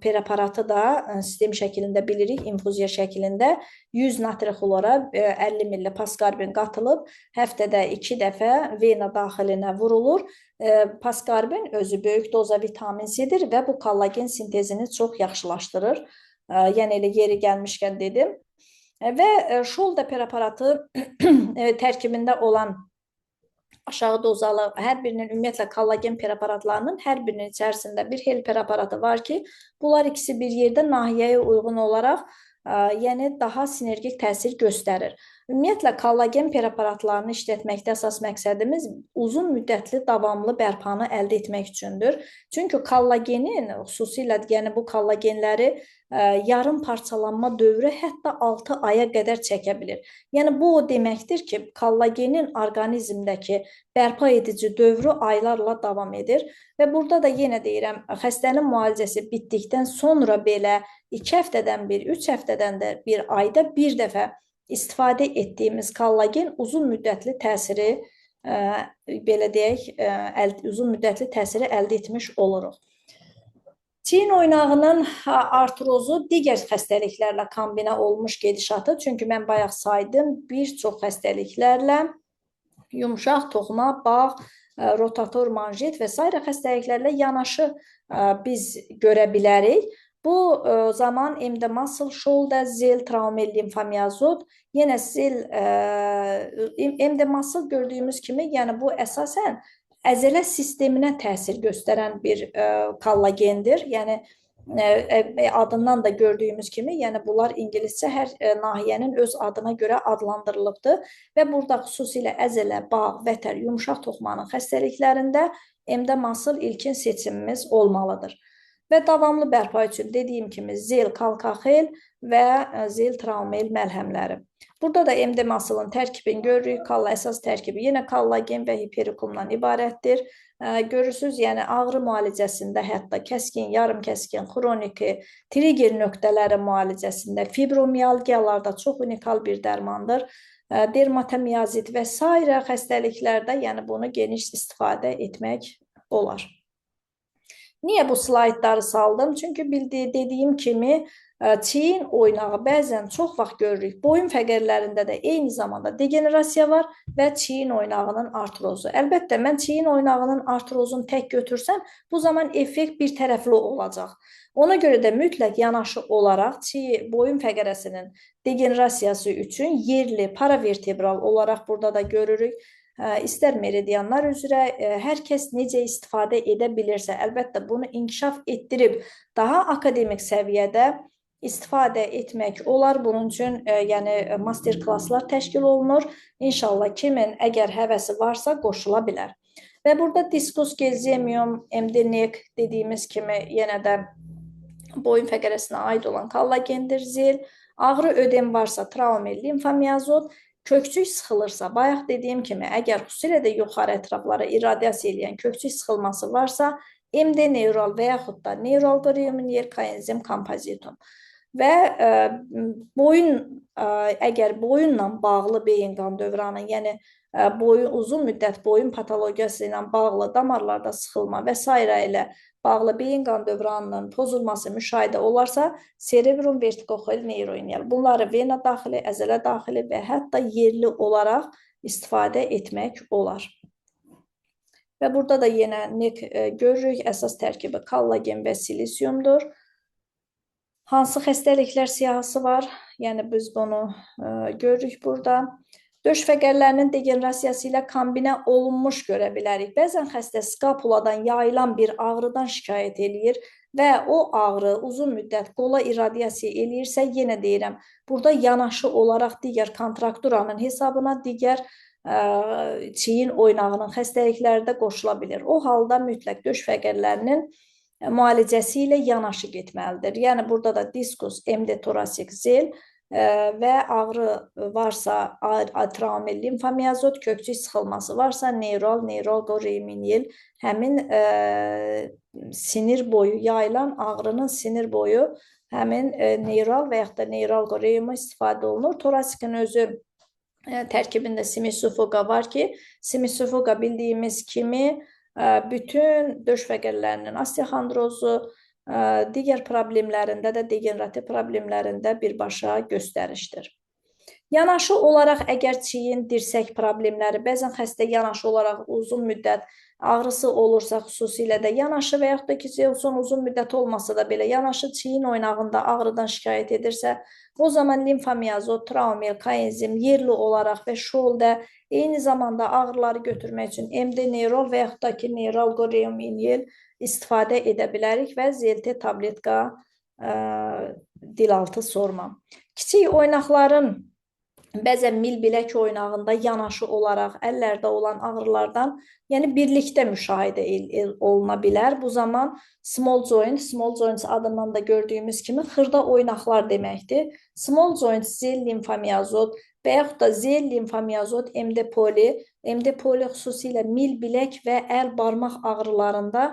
preparatı da sistem şəklində bilirik, infuziya şəklində 100 natri xlora 50 milli paskarbin qatılıb, həftədə 2 dəfə vena daxilinə vurulur. Paskarbin özü böyük doza vitamin C-dir və bu kollagen sintezini çox yaxşılaşdırır. Yəni elə yeri gəlmişkən dedim. Və şolda preparatı tərkibində olan aşağı dozalı hər birinin ümumiyyətlə kollagen preparatlarının hər birinin içərisində bir hel preparatı var ki, bunlar ikisi bir yerdə nahiyəyə uyğun olaraq yəni daha sinergik təsir göstərir. Ümumiyyətlə kollagen preparatlarını işlətməkdə əsas məqsədimiz uzun müddətli davamlı bərpanı əldə etmək üçündür. Çünki kollagenin xüsusilə yəni bu kollagenləri yarım parçalanma dövrü hətta 6 aya qədər çəkə bilir. Yəni bu o deməkdir ki, kollagenin orqanizmdəki bərpa edici dövrü aylarla davam edir və burada da yenə deyirəm, xəstənin müalicəsi bitdikdən sonra belə 2 həftədən bir, 3 həftədən də bir ayda bir dəfə istifadə etdiyimiz kollagen uzun müddətli təsiri belə deyək, uzun müddətli təsiri əldə etmiş oluruq. Çiyin oynağının artrozu digər xəstəliklərlə kombinə olmuş gedişatı, çünki mən bayaq saydım bir çox xəstəliklərlə yumşaq toxuma, bağ, rotator manjit və s. xəstəliklərlə yanaşı biz görə bilərik. Bu zaman MD-muscle, shoulder, zel, traumel, limfomiyazot, yenə zel, MD-muscle gördüyümüz kimi, yəni bu əsasən əzələ sisteminə təsir göstərən bir kollagendir. Yəni adından da gördüyümüz kimi, yəni bunlar ingiliscə hər nahiyənin öz adına görə adlandırılıbdır və burada xüsusilə əzələ, bağ, vətər, yumşaq toxumanın xəstəliklərində MD-muscle ilkin seçimimiz olmalıdır. Və davamlı bərpa üçün dediyim kimi zel, kalkahel və zel traumel məlhəmləri. Burada da MD-muscle-ın tərkibini görürük. Əsas tərkibi yenə kollagen və hiperikumdan ibarətdir. Görürsünüz, yəni ağrı müalicəsində, hətta kəskin, yarım kəskin, xroniki, trigger nöqtələri müalicəsində, fibromiyalgiyalarda çox unikal bir dərmandır. Dermatomiyazit və s. xəstəliklərdə, yəni bunu geniş istifadə etmək olar. Niye bu slaytları saldım? Çünkü dediyim kimi çiyin oynağı bəzən çox vaxt görürük. Boyun fəqərlərində də eyni zamanda degenerasiya var və çiyin oynağının artrozu. Əlbəttə, mən çiyin oynağının artrozunu tək götürsəm, bu zaman effekt bir tərəfli olacaq. Ona görə də mütləq yanaşı olaraq boyun fəqərəsinin degenerasiyası üçün yerli paravertebral olaraq burada da görürük. İstər meridianlar üzrə hər kəs necə istifadə edə bilirsə, əlbəttə bunu inkişaf etdirib daha akademik səviyyədə istifadə etmək olar. Bunun üçün yəni master klasslar təşkil olunur. İnşallah kimin əgər həvəsi varsa qoşula bilər. Və burada diskus gezemium, MDNEC dediyimiz kimi yenə də boyun fəqərəsinə aid olan kollagendir, zil. Ağrı ödem varsa travma, limfomiyazot. Kökçük sıxılırsa, bayaq dediyim kimi, əgər xüsusilə də yuxarı ətraflara irradiasiya eləyən kökçük sıxılması varsa, MD neural və yaxud da neural qreminyel koenzim kompozitum. Və əgər boyunla bağlı beyin qan dövranı, yəni uzun müddət boyun patologiyası ilə bağlı damarlarda sıxılma və s. ilə bağlı beyin qan dövranının pozulması müşahidə olarsa, cerebrum vertikoxel neuroinyal. Bunları vena daxili, əzələ daxili və hətta yerli olaraq istifadə etmək olar. Və burada da yenə NEC görürük. Əsas tərkibi kollagen və silisiumdur. Hansı xəstəliklər siyahısı var? Yəni biz bunu görürük burada. Döş fəqərlərinin degenerasiyası ilə kombinə olunmuş görə bilərik. Bəzən xəstə skapuladan yayılan bir ağrıdan şikayət eləyir və o ağrı uzun müddət qola irradiasiya eləyirsə, yenə deyirəm, burada yanaşı olaraq digər kontrakturanın hesabına digər çiyin oynağının xəstəlikləri də qoşula bilir. O halda mütləq döş fəqərlərinin müalicəsi ilə yanaşı getməlidir. Yəni burada da diskus, MD torasik, zel və ağrı varsa travma, limfomiyazot, kökçük sıxılması varsa neural qreminyel, həmin sinir boyu yayılan ağrının sinir boyu həmin neural və yaxud da neural qremi istifadə olunur. Torasikin özü tərkibində sinusofuga var ki, sinusofuga bildiyimiz kimi bütün döş fəqərlərinin osteoxondrozu, digər problemlərində də, degenerativ problemlərində birbaşa göstərişdir. Yanaşı olaraq əgər çiyin, dirsək problemləri, bəzən xəstə yanaşı olaraq uzun müddət ağrısı olursa, xüsusilə də yanaşı və yaxud da ki, uzun müddət olmasa da belə yanaşı çiyin oynağında ağrıdan şikayət edirsə, o zaman limfomiyazot, travma, koenzim yerli olaraq və şoldə eyni zamanda ağrıları götürmək üçün MD neural və yaxud da ki, neural qreminyel istifadə edə bilərik və ZLT tabletka dilaltı sorma. Kiçik oynaqların bəzən mil bilək oynağında yanaşı olaraq əllərdə olan ağrılardan, yəni birlikdə müşahidə oluna bilər. Bu zaman small joints adından da gördüyümüz kimi xırda oynaqlar deməkdir. Small joints, zel limfomiyazot və yaxud da zel limfomiyazot, MD poli xüsusilə mil bilək və əl barmaq ağrılarında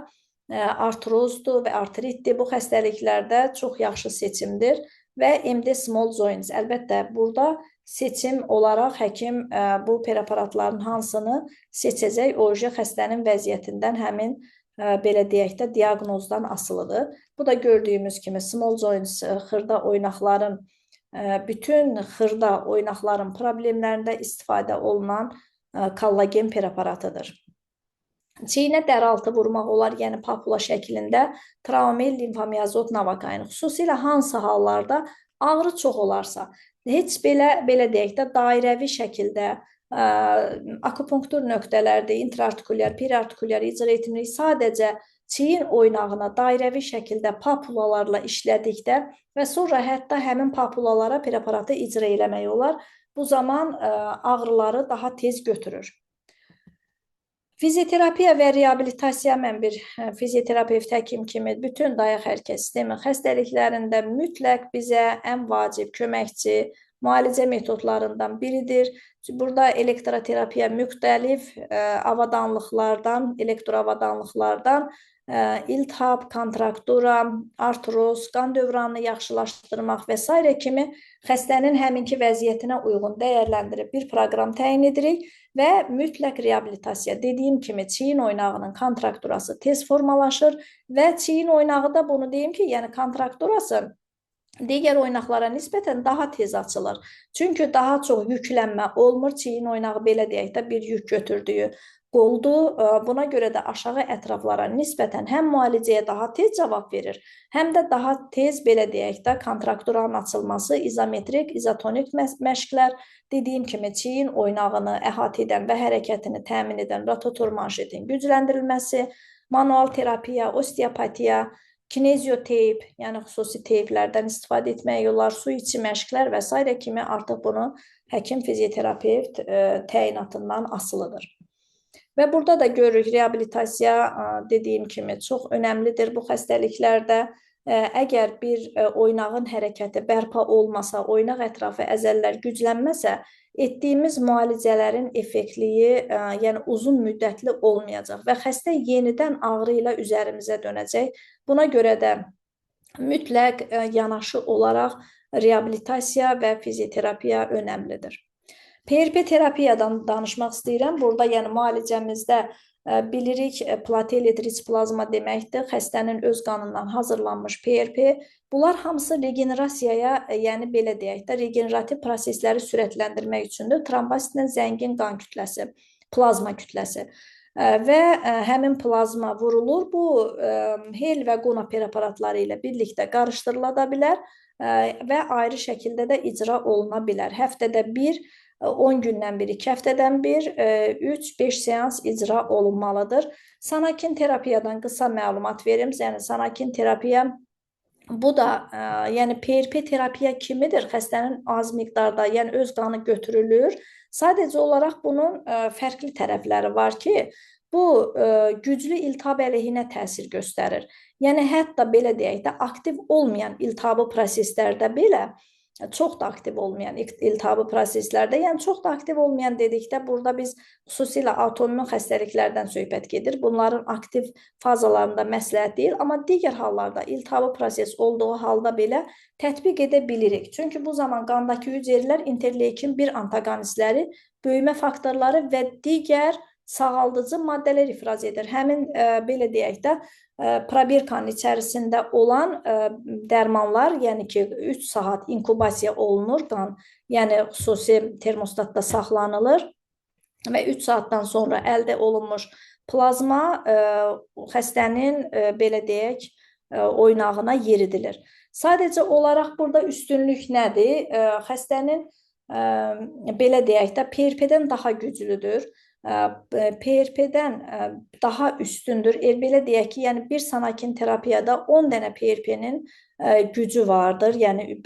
artrozdur və artritdir. Bu xəstəliklərdə çox yaxşı seçimdir və MD small joints. Əlbəttə, burada seçim olaraq həkim bu preparatların hansını seçəcək, o xəstənin vəziyyətindən həmin belə deyək də diaqnozdan asılıdır. Bu da gördüyümüz kimi small joints xırda oynaqların, bütün xırda oynaqların problemlərində istifadə olunan kollagen preparatıdır. Çiyinə dəraltı vurmaq olar, yəni papula şəklində travma, limfomiyazot, navakain. Xüsusilə hansı hallarda ağrı çox olarsa, heç belə deyək də dairəvi şəkildə akupunktur nöqtələrdə intraartikulyar, periartikulyar icra etmirik. Sadəcə çiyin oynağına dairəvi şəkildə papulalarla işlədikdə və sonra hətta həmin papulalara preparatı icra eləmək olar. Bu zaman ağrıları daha tez götürür. Fizioterapiya və reabilitasiya, mən bir fizioterapevt həkim kimi bütün dayaq hərəkət sistemi xəstəliklərində mütləq bizə ən vacib köməkçi müalicə metodlarından biridir. Burada elektroterapiya müxtəlif avadanlıqlardan, elektroavadanlıqlardan iltihab, kontraktura, artroz, qan dövranını yaxşılaşdırmaq və s. kimi xəstənin həminki vəziyyətinə uyğun dəyərləndirib bir proqram təyin edirik və mütləq reabilitasiya. Dediyim kimi çiyin oynağının kontrakturası tez formalaşır və çiyin oynağı da bunu deyim ki, yəni kontrakturası digər oynaqlara nisbətən daha tez açılır. Çünki daha çox yüklənmə olmur. Çiyin oynağı belə deyək də bir yük götürdüyü qoldur. Buna görə də aşağı ətraflara nisbətən həm müalicəyə daha tez cavab verir, həm də daha tez belə deyək də kontrakturanın açılması, izometrik, izotonik məşqlər, dediyim kimi çiyin oynağını əhatə edən və hərəkətini təmin edən rotator manşetin gücləndirilməsi, manual terapiya, osteopatiya, kinezioteyp, yəni xüsusi teyplərdən istifadə etmək olar, su içi məşqlər və s. kimi artıq bunu həkim fizioterapevt təyinatından asılıdır. Və burada da görürük, reabilitasiya dediyim kimi çox önəmlidir bu xəstəliklərdə. Əgər bir oynağın hərəkəti bərpa olmasa, oynaq ətrafı əzəllər güclənməsə, etdiyimiz müalicələrin effektliyi, yəni uzun müddətli olmayacaq və xəstə yenidən ağrı ilə üzərimizə dönəcək. Buna görə də mütləq yanaşı olaraq reabilitasiya və fizioterapiya önəmlidir. PRP terapiyadan danışmaq istəyirəm. Burada yəni müalicəmizdə bilirik, platelet riç plazma deməkdir. Xəstənin öz qanından hazırlanmış PRP. Bunlar hamısı regenerasiyaya, yəni belə deyək də, regenerativ prosesləri sürətləndirmək üçündür. Trombositlə zəngin qan kütləsi, plazma kütləsi. Və həmin plazma vurulur. Bu hel və qona preparatları ilə birlikdə qarışdırıla da bilər və ayrı şəkildə də icra oluna bilər. Həftədə bir, 10 gündən bir, 2 həftədən bir, 3-5 seans icra olunmalıdır. Sanakin terapiyadan qısa məlumat verim. Yəni sanakin terapiya, bu da yəni PRP terapiya kimidir? Xəstənin az miqdarda, yəni öz qanı götürülür. Sadəcə olaraq bunun fərqli tərəfləri var ki, bu güclü iltihab əleyhinə təsir göstərir. Yəni hətta belə deyək də, aktiv olmayan iltihabı proseslərdə belə, çox da aktiv olmayan iltihabı proseslərdə, yəni çox da aktiv olmayan dedikdə, burada biz xüsusilə autoimmun xəstəliklərdən söhbət gedir. Bunların aktiv fazalarında məsləhət deyil, amma digər hallarda iltihabı proses olduğu halda belə tətbiq edə bilirik. Çünki bu zaman qandakı hüceyrələr interleykin 1 antagonistləri, böyümə faktorları və digər sağaldıcı maddələr ifraz edir. Həmin belə deyək də, probirkanın içərisində olan dərmanlar, yəni ki 3 saat inkubasiya olunur qan, yəni xüsusi termostatda saxlanılır və 3 saatdan sonra əldə olunmuş plazma xəstənin belə deyək oynağına yeridilir. Sadəcə olaraq burada üstünlük nədir? Xəstənin belə deyək də PRP-dən daha güclüdür. PRP-dən daha üstündür. Belə deyək ki, yəni bir sanakin terapiyada 10 dənə PRP-nin gücü vardır. Yəni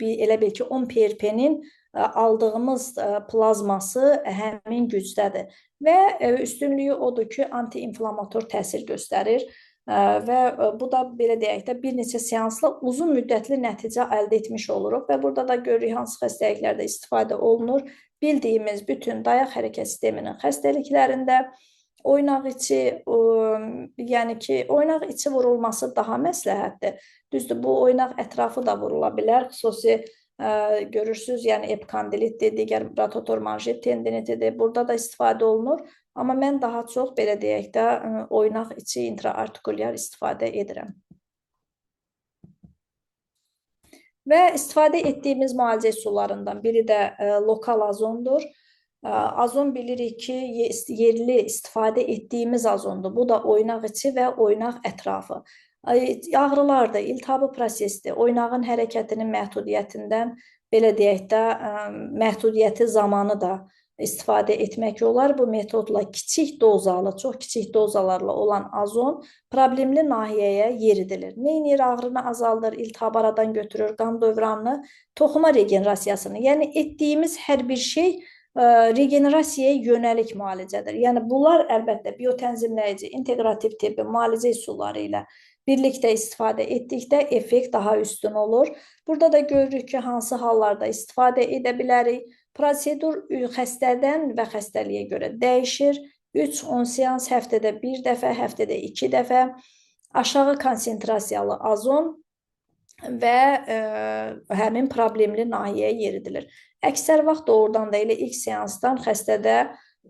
elə bil ki 10 PRP-nin aldığımız plazması həmin gücdədir. Və üstünlüyü odur ki, antiinflamator təsir göstərir. Və bu da belə deyək də bir neçə seansla uzun müddətli nəticə əldə etmiş oluruq və burada da görürük hansı xəstəliklərdə istifadə olunur. Bildiyimiz bütün dayaq hərəkət sisteminin xəstəliklərində oynaq içi, yəni ki, oynaq içi vurulması daha məsləhətdir. Düzdür, bu oynaq ətrafı da vurula bilər. Xüsusi görürsünüz, yəni epikondilitdir, digər rotator manşet tendinitidir. Burada da istifadə olunur. Amma mən daha çox, belə deyək də, oynaq içi intraartikulyar istifadə edirəm. Və istifadə etdiyimiz müalicə üsullarından biri də lokal azondur. Azon bilirik ki, yerli istifadə etdiyimiz azondur. Bu da oynaq içi və oynaq ətrafı. Ağrılar da, iltihabı prosesdir. Oynağın hərəkətinin məhdudiyyətindən, belə deyək də, məhdudiyyəti zamanı da istifadə etmək olar. Bu metodla kiçik dozalı, çox kiçik dozalarla olan azon problemli nahiyəyə yeridilir. Neynir? Ağrını azaldır, iltihab aradan götürür, qan dövranını, toxuma regenerasiyasını. Yəni etdiyimiz hər bir şey regenerasiyaya yönəlik müalicədir. Yəni bunlar əlbəttə biotənzimləyici, integrativ tibbi müalicə üsulları ilə birlikdə istifadə etdikdə effekt daha üstün olur. Burada da görürük ki, hansı hallarda istifadə edə bilərik. Prosedur xəstədən və xəstəliyə görə dəyişir. 3-10 seans həftədə 1 dəfə, həftədə 2 dəfə aşağı konsentrasiyalı azon və həmin problemli nahiyəyə yeridilir. Əksər vaxt doğrudan da elə ilk seansdan xəstədə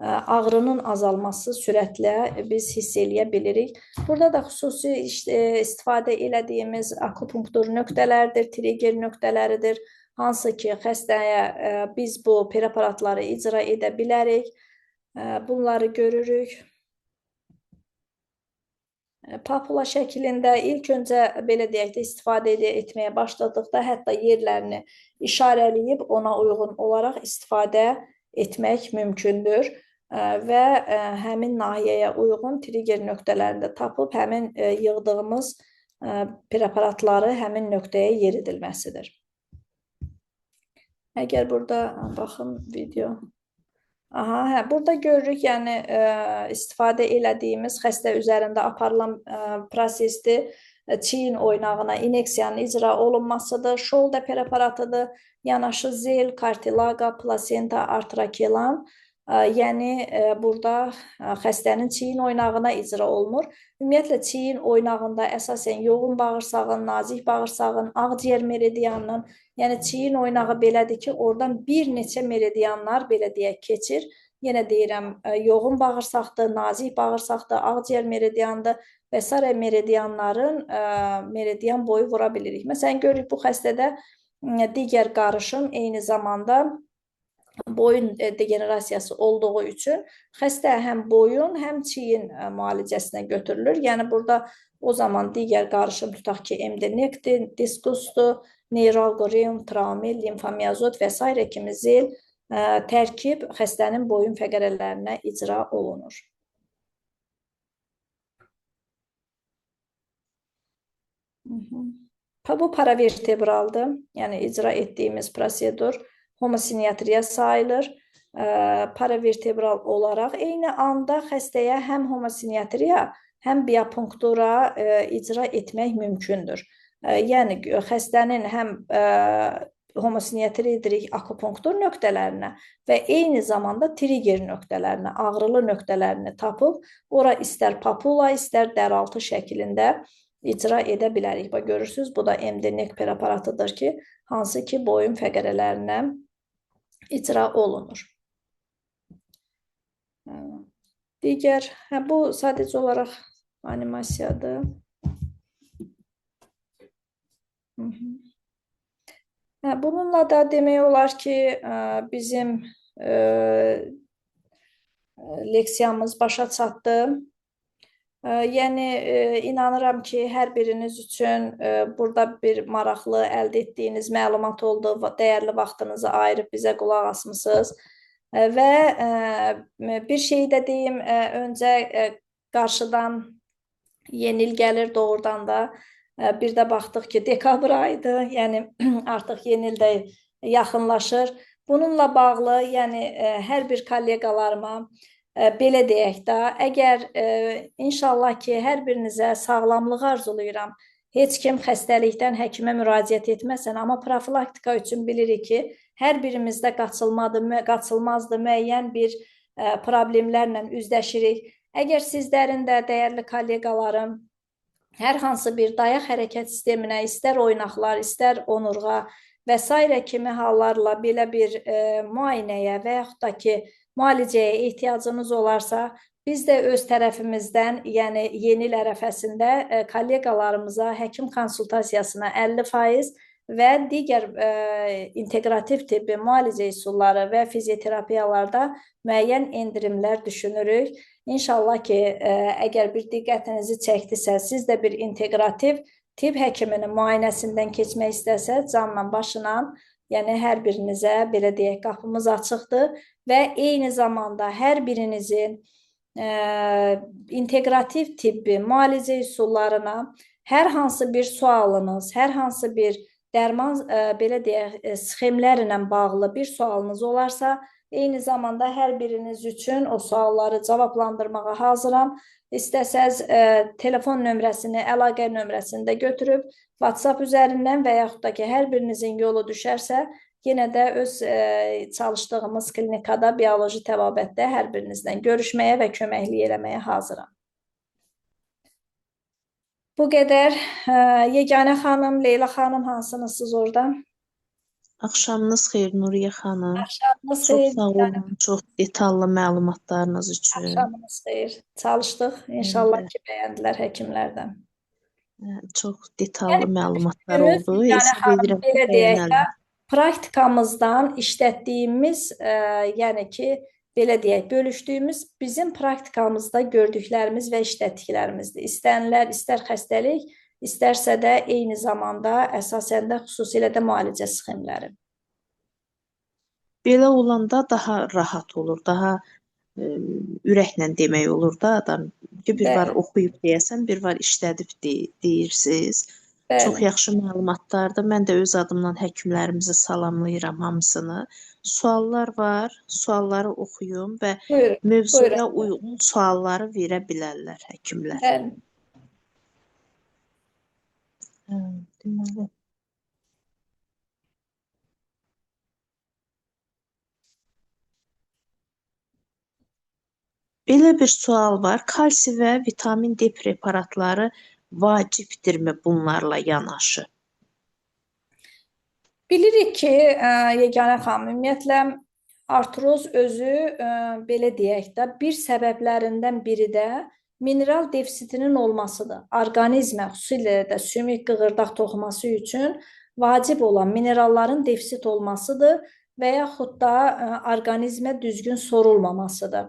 ağrının azalması sürətlə biz hiss eləyə bilirik. Burada da xüsusi istifadə elədiyimiz akupunktur nöqtələrdir, trigger nöqtələridir. Hansı ki, xəstəyə biz bu preparatları icra edə bilərik. Bunları görürük. Papula şəklində ilk öncə belə deyək də istifadə etməyə başladıqda hətta yerlərini işarələyib ona uyğun olaraq istifadə etmək mümkündür və həmin nahiyəyə uyğun trigger nöqtələrində tapıb həmin yığdığımız preparatları həmin nöqtəyə yeridilməsidir. Əgər burada baxın video. Burada görürük, yəni istifadə elədiyimiz xəstə üzərində aparılan prosesdir. Çiyin oynağına ineksiyanın icra olunmasıdır. Şolda preparatıdır. Yanaşı zel, kartilaqa, plasenta, artrakelan. Yəni burada xəstənin çiyin oynağına icra olunur. Ümumiyyətlə çiyin oynağında əsasən yoğun bağırsağın, nazik bağırsağın, ağciyər meridianının, yəni çiyin oynağı belədir ki, oradan bir neçə meridianlar belə deyək keçir. Yenə deyirəm, yoğun bağırsaqdır, nazik bağırsaqdır, ağciyər meridiandır və s. meridianların meridian boyu vura bilirik. Məsələn, görürük bu xəstədə digər qarışım eyni zamanda boyun degenerasiyası olduğu üçün xəstə həm boyun, həm çiyin müalicəsinə götürülür. Yəni burada o zaman digər qarışım tutaq ki, emdenekdir, diskusdur, neyralqorium, traumel, limfomiyazot və s. kimi zel tərkib xəstənin boyun fəqərələrinə icra olunur. Bu paravertebraldır. Yəni icra etdiyimiz prosedur homosinetriya sayılır. Paravertebral olaraq eyni anda xəstəyə həm homosinetriya, həm biopunktura icra etmək mümkündür. Yəni xəstənin həm homosinetriya edirik akupunktur nöqtələrinə və eyni zamanda trigger nöqtələrinə, ağrılı nöqtələrini tapıb, ora istər papula, istər dəraltı şəklində icra edə bilərik. Görürsünüz, bu da emdenek preparatıdır ki, hansı ki boyun fəqərələrinə icra olunur. Digər, bu sadəcə olaraq animasiyadır. Bununla da demək olar ki, bizim leksiyamız başa çatdı. Yəni, inanıram ki, hər biriniz üçün burada bir maraqlı əldə etdiyiniz məlumat oldu, dəyərli vaxtınızı ayırıb bizə qulaq asmısınız. Və bir şey də deyim, öncə qarşıdan yeni il gəlir doğrudan da. Bir də baxdıq ki, dekabr ayıdır, yəni artıq yeni il də yaxınlaşır. Bununla bağlı, yəni hər bir kolleqalarıma belə deyək də, əgər inşallah ki, hər birinizə sağlamlıq arzulayıram. Heç kim xəstəlikdən həkimə müraciət etməsən, amma profilaktika üçün bilirik ki, hər birimizdə qaçılmazdır, müəyyən bir problemlərlə üzləşirik. Əgər sizlərin də dəyərli kolleqalarım hər hansı bir dayaq hərəkət sisteminə, istər oynaqlar, istər onurğa və s. kimi hallarla belə bir müayinəyə və yaxud da ki, müalicəyə ehtiyacınız olarsa, biz də öz tərəfimizdən, yəni yeni il ərəfəsində kolleqalarımıza həkim konsultasiyasına 50% və digər integrativ tibbi müalicə üsulları və fizioterapiyalarda müəyyən endirimlər düşünürük. İnşallah ki, əgər bir diqqətinizi çəkdisə, siz də bir integrativ tibb həkiminin müayinəsindən keçmək istəsəz, canla başla, yəni hər birinizə belə deyək, qapımız açıqdır və eyni zamanda hər birinizin integrativ tibbi müalicə üsullarına hər hansı bir sualınız, hər hansı bir dərman, belə deyək, sxemlərlə bağlı bir sualınız olarsa, eyni zamanda hər biriniz üçün o sualları cavablandırmağa hazıram. İstəsəz telefon nömrəsini, əlaqə nömrəsini də götürüb WhatsApp üzərindən və yaxud da ki, hər birinizin yolu düşərsə, Yenə də öz çalışdığımız klinikada bioloji təbabətdə hər birinizlə görüşməyə və köməklik eləməyə hazıram. Bu qədər. Yeganə xanım, Leyla xanım, hansınızsınız orada? Axşamınız xeyir Nuriyə xanım. Axşamınız Çox xeyir. sağ olun, çox detallı məlumatlarınız üçün. Axşamınız xeyir. Çalışdıq. Mən İnşallah də ki, bəyəndilər həkimlərdən. çox detallı məlumatlar Görüşdüyümüz oldu. Yeganə Hesab xanım, edirəm ki, belə deyək də, bəyənərlər. praktikamızdan işlətdiyimiz, yəni ki, belə deyək, bölüşdüyümüz bizim praktikamızda gördüklərimiz və işlətdiklərimizdir. İstənilər, istər xəstəlik, istərsə də eyni zamanda əsasən də xüsusilə də müalicə sxemləri. Belə olanda daha rahat olur, daha ürəklə demək olur da adam. Bir var Bəli, oxuyub deyəsən, bir var işlədib deyirsiniz. Çox bəli. yaxşı məlumatlardır. Mən də öz adımdan həkimlərimizi salamlayıram hamısını. Suallar var, sualları oxuyum və Buyurun, mövzuya buyurun. uyğun sualları verə bilərlər həkimlər. Bəli. Deməli. Belə bir sual var. Kalsi və vitamin D preparatları vacibdirmi bunlarla yanaşı? Bilirik ki, yeganə xanım, ümumiyyətlə artroz özü, belə deyək də, bir səbəblərindən biri də mineral defisitinin olmasıdır. Orqanizmə, xüsusilə də sümük qığırdaq toxuması üçün vacib olan mineralların defisit olmasıdır və yaxud da orqanizmə düzgün sorulmamasıdır.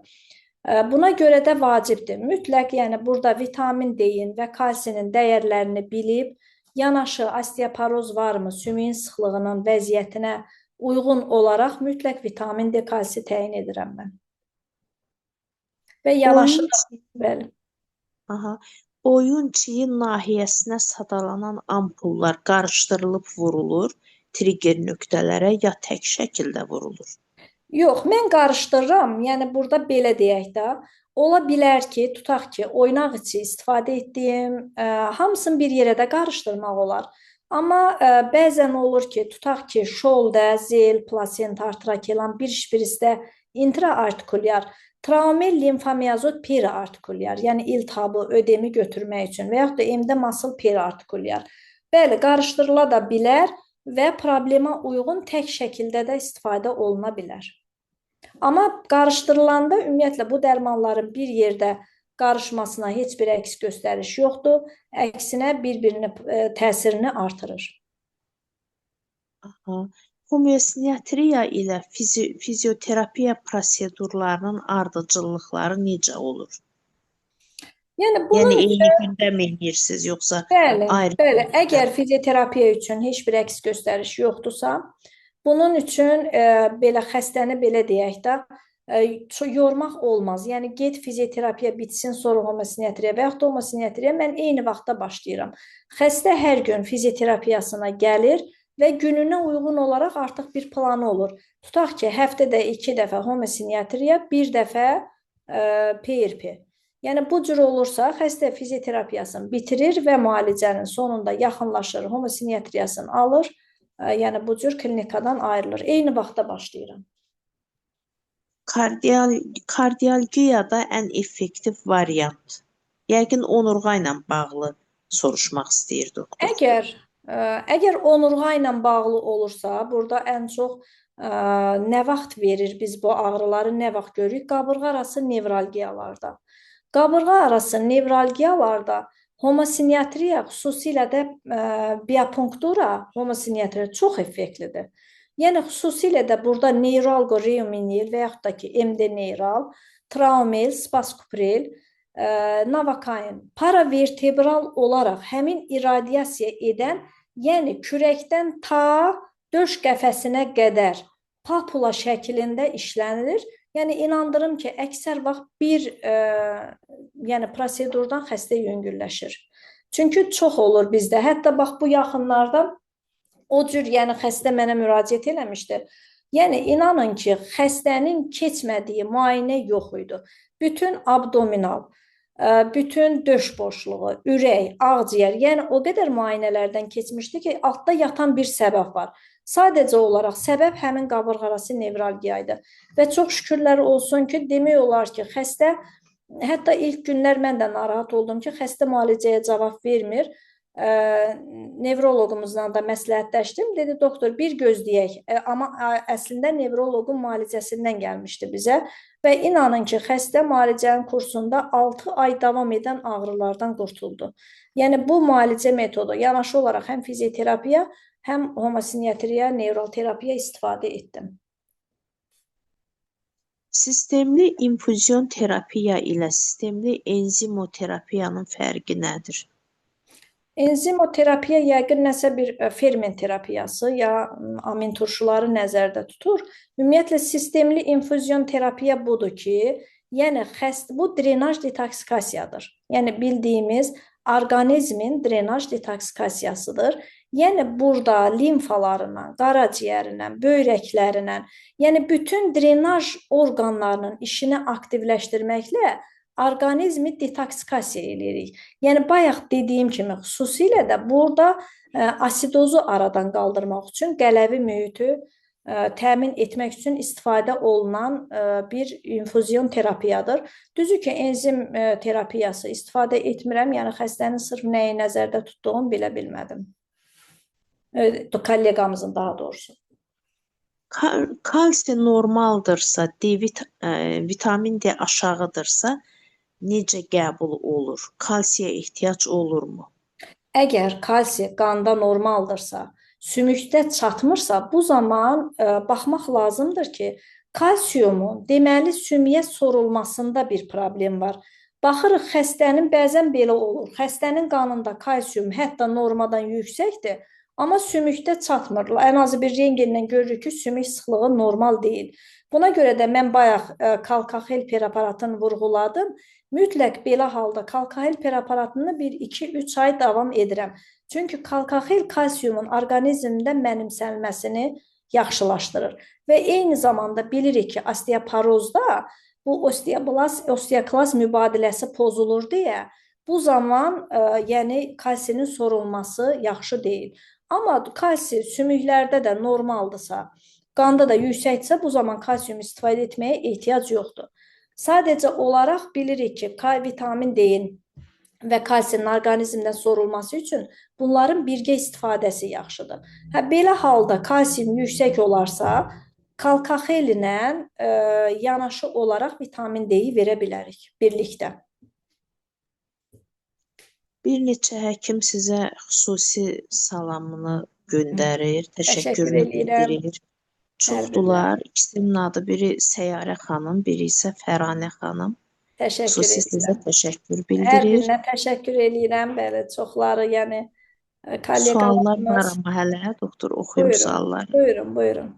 Buna görə də vacibdir. Mütləq, yəni burada vitamin D-in və kalsinin dəyərlərini bilib, yanaşı osteoporoz varmı, sümüyün sıxlığının vəziyyətinə uyğun olaraq mütləq vitamin D, kalsi təyin edirəm mən. Və yanaşı da, bəli. Boyun çiyin nahiyəsinə sadalanan ampullar qarışdırılıb vurulur, trigger nöqtələrə ya tək şəkildə vurulur? Yox, mən qarışdırıram. Yəni burada belə deyək də, ola bilər ki, tutaq ki, oynaq içi istifadə etdiyim, hamısını bir yerə də qarışdırmaq olar. Amma bəzən olur ki, tutaq ki, şoldə, zel, plasenta, artrakelan, bir-biristə intraartikulyar, traumel limfomiyazot periartikulyar, yəni iltihabı, ödemi götürmək üçün və yaxud da emdə masıl periartikulyar. Bəli, qarışdırıla da bilər və problemə uyğun tək şəkildə də istifadə oluna bilər. Amma qarışdırılanda ümumiyyətlə bu dərmanların bir yerdə qarışmasına heç bir əks göstəriş yoxdur. Əksinə bir-birinin təsirini artırır. Homeosinyatriya ilə fizioterapiya prosedurlarının ardıcıllıqları necə olur? Yəni bunun eyni gündə mi edirsiniz, yoxsa ayrı? Bəli. Əgər fizioterapiya üçün heç bir əks göstəriş yoxdursa, bunun üçün belə xəstəni belə deyək də, yormaq olmaz. Yəni get fizioterapiya bitsin, sonra homeosinyatriya və yaxud da homeosinyatriya mən eyni vaxtda başlayıram. Xəstə hər gün fizioterapiyasına gəlir və gününə uyğun olaraq artıq bir planı olur. Tutaq ki, həftədə 2 dəfə homeosinyatriya, 1 dəfə PRP. Yəni bu cür olursa, xəstə fizioterapiyasını bitirir və müalicənin sonunda yaxınlaşır, homeosinyatriyasını alır. Yəni bu cür klinikadan ayrılır. Eyni vaxtda başlayıram. Kardialgiyada ən effektiv variant. Yəqin onurğa ilə bağlı soruşmaq istəyir doktor. Əgər onurğa ilə bağlı olursa, burada ən çox nə vaxt verir biz bu ağrıları, nə vaxt görürük? Qabırğa arası nevralgiyalarda. Qabırğa arası nevralgiyalarda homosinyatriya, xüsusilə də biopunktura homosinyatriya çox effektlidir. Yəni, xüsusilə də burada neyralqo-reominil və yaxud da ki, MD-neyral, traumel, spaskupril, navakain, paravertebral olaraq həmin irradiasiya edən, yəni kürəkdən ta döş qəfəsinə qədər papula şəklində işlənilir. Yəni, inandırım ki, əksər vaxt bir prosedurdan xəstə yüngülləşir. Çünki çox olur bizdə. Hətta bax, bu yaxınlarda o cür xəstə mənə müraciət eləmişdir. Yəni, inanın ki, xəstənin keçmədiyi müayinə yox idi. Bütün abdominal, bütün döş boşluğu, ürək, ağciyər, yəni o qədər müayinələrdən keçmişdi ki, altda yatan bir səbəb var. Sadəcə olaraq səbəb həmin qabırğarası nevralgiya idi. Və çox şükürlər olsun ki, demək olar ki, xəstə hətta ilk günlər mən də narahat oldum ki, xəstə müalicəyə cavab vermir. Nevroloqumuzla da məsləhətləşdim. Dedi, doktor, bir gözləyək. Amma əslində nevroloqun müalicəsindən gəlmişdi bizə. Və inanın ki, xəstə müalicənin kursunda 6 ay davam edən ağrılardan qurtuldu. Yəni, bu müalicə metodu yanaşı olaraq həm fizioterapiya, həm homosinetriya, nevral terapiya istifadə etdim. Sistemli infüzyon terapiya ilə sistemli enzimoterapiyanın fərqi nədir? Enzimoterapiya yəqin nəsə bir ferment terapiyası ya amin turşuları nəzərdə tutur. Ümumiyyətlə, sistemli infüzyon terapiya budur ki, yəni bu drenaj detoksikasiyadır. Yəni bildiyimiz orqanizmin drenaj detoksikasiyasıdır. Yəni burada limfalarından, qaraciyərindən, böyrəklərindən, yəni bütün drenaj orqanlarının işini aktivləşdirməklə orqanizmi detoksikasiya edirik. Yəni, bayaq dediyim kimi, xüsusilə də burada asidozu aradan qaldırmaq üçün qələvi mühiti təmin etmək üçün istifadə olunan bir infüzyon terapiyadır. Düzü ki, enzim terapiyası istifadə etmirəm, yəni xəstənin sırf nəyi nəzərdə tutduğunu bilə bilmədim. Kolleqamızın daha doğrusu. Kalsi normaldırsa, vitamin D aşağıdırsa, necə qəbul olur? Kalsiyə ehtiyac olurmu? Əgər kalsi qanda normaldırsa, sümükdə çatmırsa, bu zaman baxmaq lazımdır ki, kalsiumun deməli sümüyə sorulmasında bir problem var. Baxırıq, xəstənin bəzən belə olur. Xəstənin qanında kalsium hətta normadan yüksəkdir, amma sümükdə çatmır. Ən azı bir rengendən görürük ki, sümük sıxlığı normal deyil. Buna görə də mən bayaq kalkaxel preparatını vurğuladım. Mütləq belə halda kalkaxel preparatını 1-2-3 ay davam edirəm. Çünki kalkaxel kalsiumun orqanizmdə mənimsənməsini yaxşılaşdırır. Və eyni zamanda bilirik ki, osteoporozda bu osteoklast mübadiləsi pozulur deyə bu zaman yəni kalsinin sorulması yaxşı deyil. Amma kalsi sümüklərdə də normaldırsa, qanda da yüksəkdirsə, bu zaman kalsium istifadə etməyə ehtiyac yoxdur. Sadəcə olaraq bilirik ki, vitamin D-in və kalsinin orqanizmdən sorulması üçün bunların birgə istifadəsi yaxşıdır. Belə halda kalsium yüksək olarsa, kalkaxel ilə yanaşı olaraq vitamin D-yi verə bilərik birlikdə. Bir neçə həkim sizə xüsusi salamını göndərir, təşəkkürünü bildirir. Çoxdular. İkisinin adı biri Səyyarə xanım, biri isə Fəranə xanım. Xüsusi sizə təşəkkür bildirir. Hər birinə təşəkkür edirəm. Bəli, çoxları, yəni suallar var amma hələ, doktor, oxuyum sualları. Buyurun, buyurun.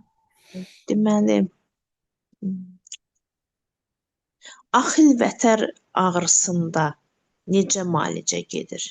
Deməli, axil vətər ağrısında necə müalicə gedir?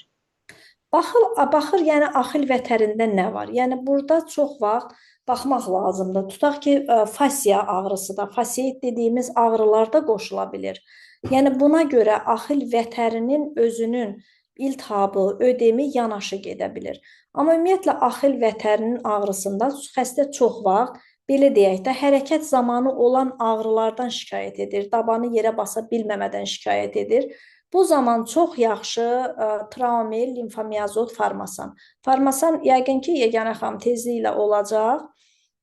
Baxır, yəni axil vətərində nə var? Yəni burada çox vaxt baxmaq lazımdır. Tutaq ki, fasiya ağrısı da, fasiyit dediyimiz ağrılar da qoşula bilir. Yəni buna görə axil vətərinin özünün iltihabı, ödemi yanaşı gedə bilir. Amma ümumiyyətlə axil vətərinin ağrısında xəstə çox vaxt, belə deyək də, hərəkət zamanı olan ağrılardan şikayət edir, dabanı yerə basa bilməmədən şikayət edir. Bu zaman çox yaxşı Traumel, limfomiyazot, Farmasan. Farmasan yəqin ki, Yeganə xanım tezliklə olacaq.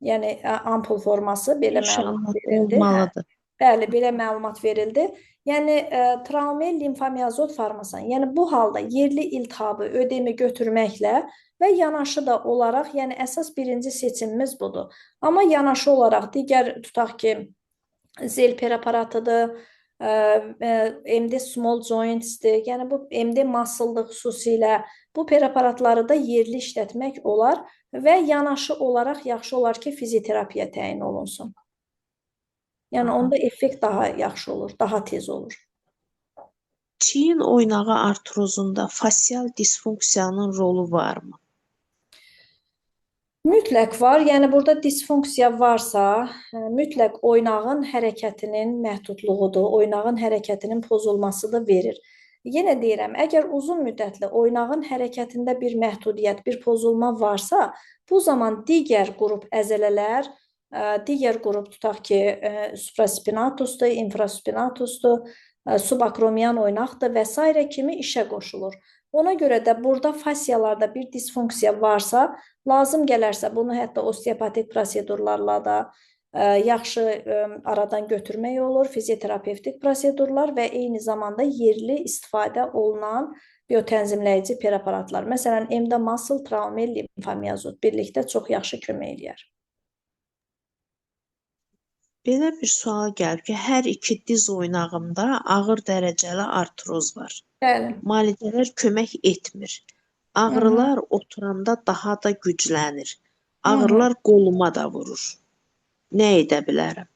Yəni ampul forması belə məlumat verildi. Olmalıdır. Bəli, belə məlumat verildi. Yəni Traumel, limfomiyazot, Farmasan. Yəni bu halda yerli iltihabı, ödemi götürməklə və yanaşı da olaraq, yəni əsas birinci seçimimiz budur. Amma yanaşı olaraq digər tutaq ki, zel preparatıdır, MD small joints'dir. Yəni bu MD muscle-dır xüsusilə. Bu preparatları da yerli işlətmək olar və yanaşı olaraq yaxşı olar ki, fizioterapiya təyin olunsun. Yəni onda effekt daha yaxşı olur, daha tez olur. Çiyin oynağı artrozunda fasial disfunksiyanın rolu varmı? Mütləq var. Yəni burada disfunksiya varsa, mütləq oynağın hərəkətinin məhdudluğudur, oynağın hərəkətinin pozulması da verir. Yenə deyirəm, əgər uzun müddətli oynağın hərəkətində bir məhdudiyyət, bir pozulma varsa, bu zaman digər qrup əzələlər, digər qrup tutaq ki, supraspinatusdur, infraspinatusdur, subakromiyan oynaqdır və s. kimi işə qoşulur. Ona görə də burada fasiyalarda bir disfunksiya varsa, lazım gələrsə bunu hətta osteopatik prosedurlarla da yaxşı aradan götürmək olur, fizioterapevtik prosedurlar və eyni zamanda yerli istifadə olunan biotənzimləyici preparatlar. Məsələn, endomuscle traumel limfomiyazot birlikdə çox yaxşı kömək eləyər. Belə bir sual gəlib ki, hər iki diz oynağımda ağır dərəcəli artroz var. Bəli. Müalicələr kömək etmir. Ağrılar oturanda daha da güclənir. Ağrılar qoluma da vurur. Nə edə bilərəm?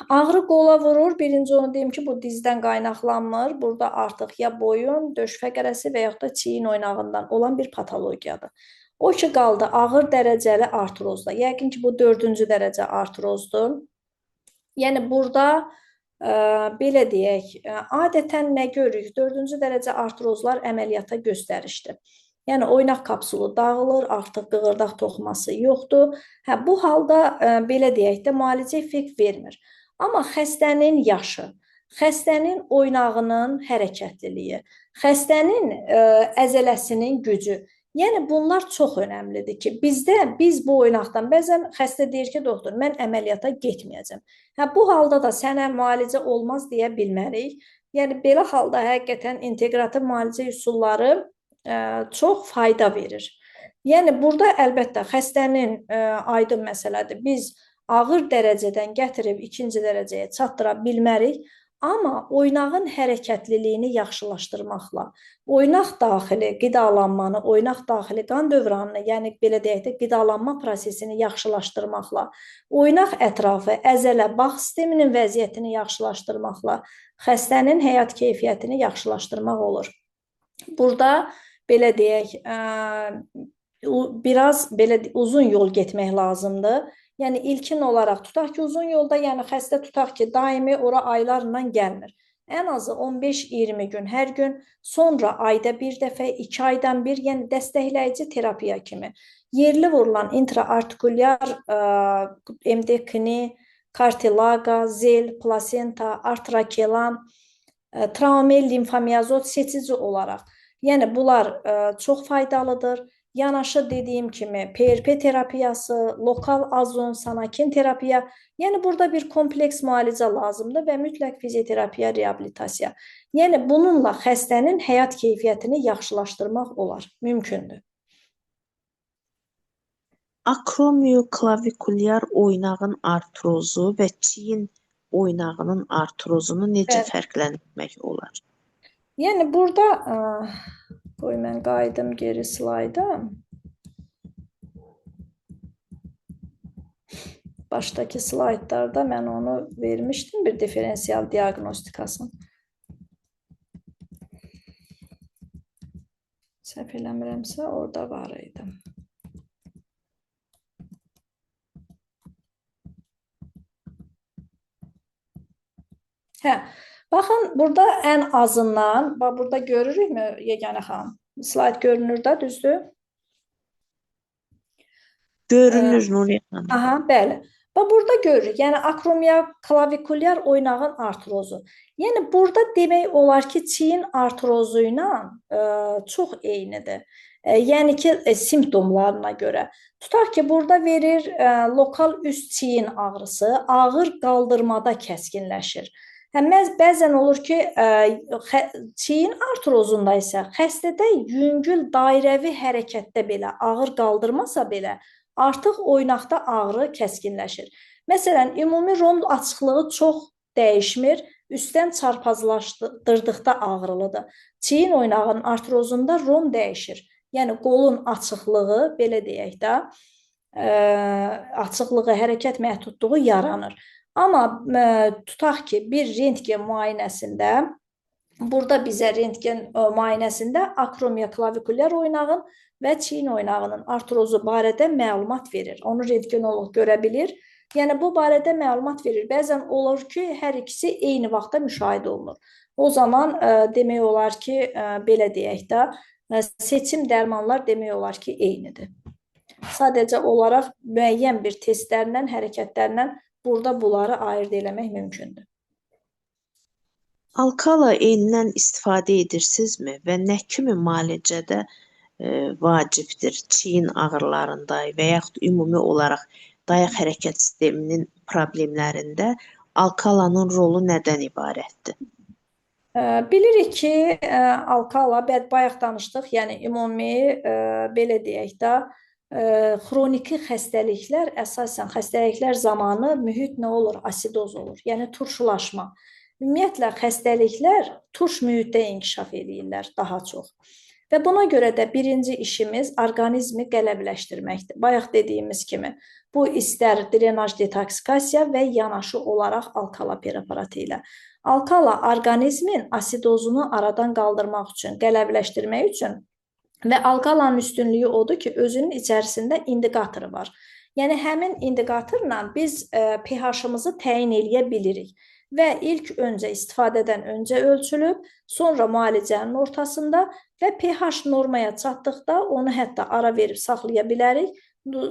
Ağrı qola vurur. Birinci onu deyim ki, bu dizdən qaynaqlanmır. Burada artıq ya boyun, döş fəqərəsi və yaxud da çiyin oynağından olan bir patologiyadır. O ki, qaldı ağır dərəcəli artrozda. Yəqin ki, bu 4-cü dərəcə artrozdur. Yəni, burada belə deyək, adətən nə görürük? 4-cü dərəcə artrozlar əməliyyata göstərişdir. Yəni, oynaq kapsulu dağılır, artıq qığırdaq toxuması yoxdur. Bu halda, belə deyək də, müalicə effekt vermir. Amma xəstənin yaşı, xəstənin oynağının hərəkətliliyi, xəstənin əzələsinin gücü, yəni bunlar çox önəmlidir ki, biz bu oynaqdan bəzən xəstə deyir ki, doktor, mən əməliyyata getməyəcəm. Bu halda da sənə müalicə olmaz deyə bilmərik. Yəni, belə halda həqiqətən inteqrativ müalicə üsulları çox fayda verir. Yəni, burada əlbəttə xəstənin aydın məsələdir. Biz ağır dərəcədən gətirib ikinci dərəcəyə çatdıra bilmərik. Amma oynağın hərəkətliliyini yaxşılaşdırmaqla, oynaq daxili qidalanmanı, oynaq daxili qan dövranını, yəni belə deyək də, qidalanma prosesini yaxşılaşdırmaqla, oynaq ətrafı, əzələ, bağ sisteminin vəziyyətini yaxşılaşdırmaqla, xəstənin həyat keyfiyyətini yaxşılaşdırmaq olur. Burada, belə deyək, biraz belə uzun yol getmək lazımdır. Yəni, ilkin olaraq tutaq ki, uzun yolda, yəni xəstə tutaq ki, daimi ora aylarla gəlmir. Ən azı 15-20 gün, hər gün, sonra ayda bir dəfə, 2 aydan bir, yəni dəstəkləyici terapiya kimi. Yerli vurulan intraartikulyar MDK-ni, kartilaqa, zel, plasenta, artrakelan, traumel limfomiyazot seçici olaraq. Yəni, bunlar çox faydalıdır. Yanaşı dediyim kimi PRP terapiyası, lokal azon, sanakin terapiya, yəni burada bir kompleks müalicə lazımdır və mütləq fizioterapiya, reabilitasiya. Yəni bununla xəstənin həyat keyfiyyətini yaxşılaşdırmaq olar, mümkündür. Akromiyoklavikulyar oynağın artrozu və çiyin oynağının artrozunu necə fərqləndirmək olar? Yəni burada qoy mən qayıdım geri slayda. Başdakı slaydlarda mən onu vermişdim, bir diferensial diaqnostikasını. Səhv eləmirəmsə, orada var idi. Baxın, burada ən azından, burada görürükmü Yeganə xanım? Slayd görünür də, düzdür? Görünür, Nuriyə xanım. Aha, bəli. Burada görürük, yəni akromiyoklavikulyar oynağın artrozu. Yəni, burada demək olar ki, çiyin artrozu ilə çox eynidir. Yəni ki, simptomlarına görə. Tutaq ki, burada verir lokal üst çiyin ağrısı, ağır qaldırmada kəskinləşir. Bəzən olur ki, çiyin artrozunda isə xəstədə yüngül dairəvi hərəkətdə belə, ağır qaldırmasa belə, artıq oynaqda ağrı kəskinləşir. Məsələn, ümumi romb açıqlığı çox dəyişmir, üstdən çarpazlaşdırdıqda ağrılıdır. Çiyin oynağının artrozunda romb dəyişir. Yəni, qolun açıqlığı, belə deyək də, açıqlığı, hərəkət məhdudluğu yaranır. Amma tutaq ki, bir rentgen müayinəsində, burada bizə rentgen müayinəsində akromiyoklavikulyar oynağın və çiyin oynağının artrozu barədə məlumat verir. Onu rentgenoloq görə bilir Yəni bu barədə məlumat verir. Bəzən olur ki, hər ikisi eyni vaxtda müşahidə olunur. O zaman demək olar ki, belə deyək də, seçim dərmanlar demək olar ki, eynidir. Sadəcə olaraq müəyyən bir testlərlə, hərəkətlərlə burada bunları ayırd eləmək mümkündür. Alkala enindən istifadə edirsinizmi və nə kimi müalicədə vacibdir? Çiyin ağrılarında və yaxud ümumi olaraq dayaq hərəkət sisteminin problemlərində alkalanın rolu nədən ibarətdir? Bilirik ki, alkala, bayaq danışdıq, yəni ümumi, belə deyək də, xroniki xəstəliklər, əsasən xəstəliklər zamanı mühit nə olur? Asidoz olur, yəni turşulaşma. Ümumiyyətlə, xəstəliklər turş mühitdə inkişaf edirlər daha çox. Və buna görə də birinci işimiz orqanizmi qələbləşdirməkdir. Bayaq dediyimiz kimi, bu istər drenaj detoksikasiya və yanaşı olaraq alkala preparatı ilə. Alkala orqanizmin asidozunu aradan qaldırmaq üçün, qələbləşdirmək üçün və alkalanın üstünlüyü odur ki, özünün içərisində indikatoru var. Yəni, həmin indikatorla biz pH-ımızı təyin eləyə bilirik və ilk öncə istifadədən öncə ölçülüb, sonra müalicənin ortasında və pH normaya çatdıqda onu hətta ara verib saxlaya bilərik.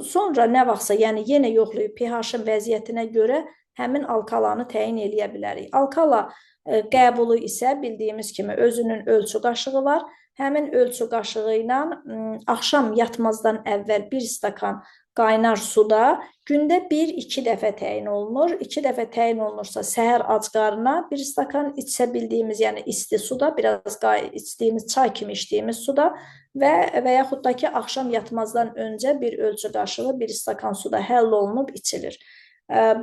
Sonra nə vaxtsa, yəni yenə yoxlayıb pH-ın vəziyyətinə görə həmin alkalanı təyin eləyə bilərik. Alkala qəbulu isə bildiyimiz kimi özünün ölçü qaşığı var. Həmin ölçü qaşığı ilə axşam yatmazdan əvvəl 1 stakan qaynar suda gündə 1-2 dəfə təyin olunur. 2 dəfə təyin olunursa səhər ac qarına 1 stakan içsə bildiyimiz, yəni isti suda, biraz içdiyimiz çay kimi içdiyimiz suda və yaxud da ki, axşam yatmazdan öncə bir ölçü qaşığı 1 stakan suda həll olunub içilir.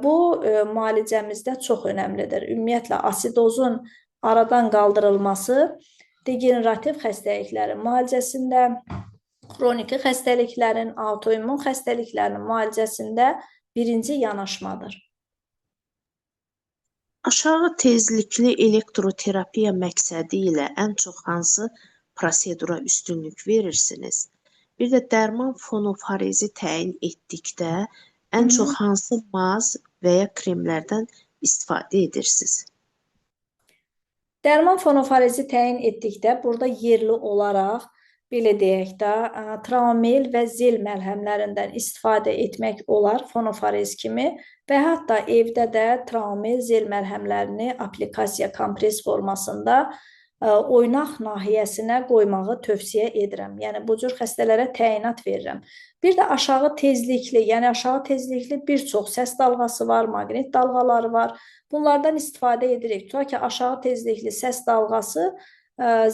Bu müalicəmizdə çox önəmlidir. Ümumiyyətlə, asidozun aradan qaldırılması degenerativ xəstəliklərin müalicəsində, xroniki xəstəliklərin, autoimmun xəstəliklərin müalicəsində birinci yanaşmadır. Aşağı tezlikli elektroterapiya məqsədi ilə ən çox hansı prosedura üstünlük verirsiniz? Bir də dərman fonofarezi təyin etdikdə ən çox hansı maz və ya kremlərdən istifadə edirsiniz? Dərman fonofarezi təyin etdikdə burada yerli olaraq, belə deyək də, Traumel və Zel məlhəmlərindən istifadə etmək olar fonofarez kimi və hətta evdə də Traumel, Zel məlhəmlərini aplikasiya kompres formasında oynaq nahiyəsinə qoymağı tövsiyə edirəm. Yəni, bu cür xəstələrə təyinat verirəm. Bir də aşağı tezlikli, yəni aşağı tezlikli bir çox səs dalğası var, maqnit dalğaları var. Bunlardan istifadə edirik. Tutaq ki, aşağı tezlikli səs dalğası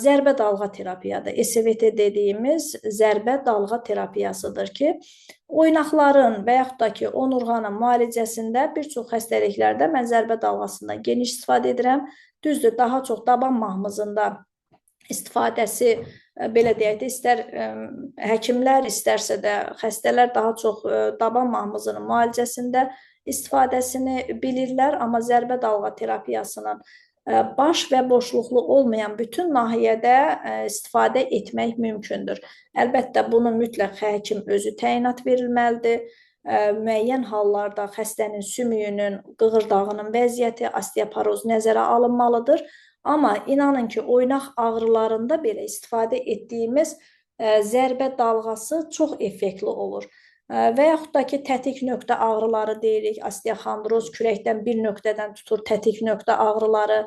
zərbə dalğa terapiyadır. SVT dediyimiz zərbə dalğa terapiyasıdır ki, oynaqların və yaxud da ki, onurğanın müalicəsində bir çox xəstəliklərdə mən zərbə dalğasından geniş istifadə edirəm. Düzdür, daha çox daban mahmızında istifadəsi, belə deyək də, istər həkimlər, istərsə də xəstələr daha çox daban mahmızının müalicəsində istifadəsini bilirlər, amma zərbə dalğa terapiyasının baş və boşluqlu olmayan bütün nahiyədə istifadə etmək mümkündür. Əlbəttə, bunu mütləq həkim özü təyinat verilməlidir. Müəyyən hallarda xəstənin sümüyünün, qığırdağının vəziyyəti, osteoporoz nəzərə alınmalıdır. Amma inanın ki, oynaq ağrılarında belə istifadə etdiyimiz zərbə dalğası çox effektli olur. Və yaxud da ki, tətik nöqtə ağrıları deyirik, osteoxondroz, kürəkdən bir nöqtədən tutur, tətik nöqtə ağrıları,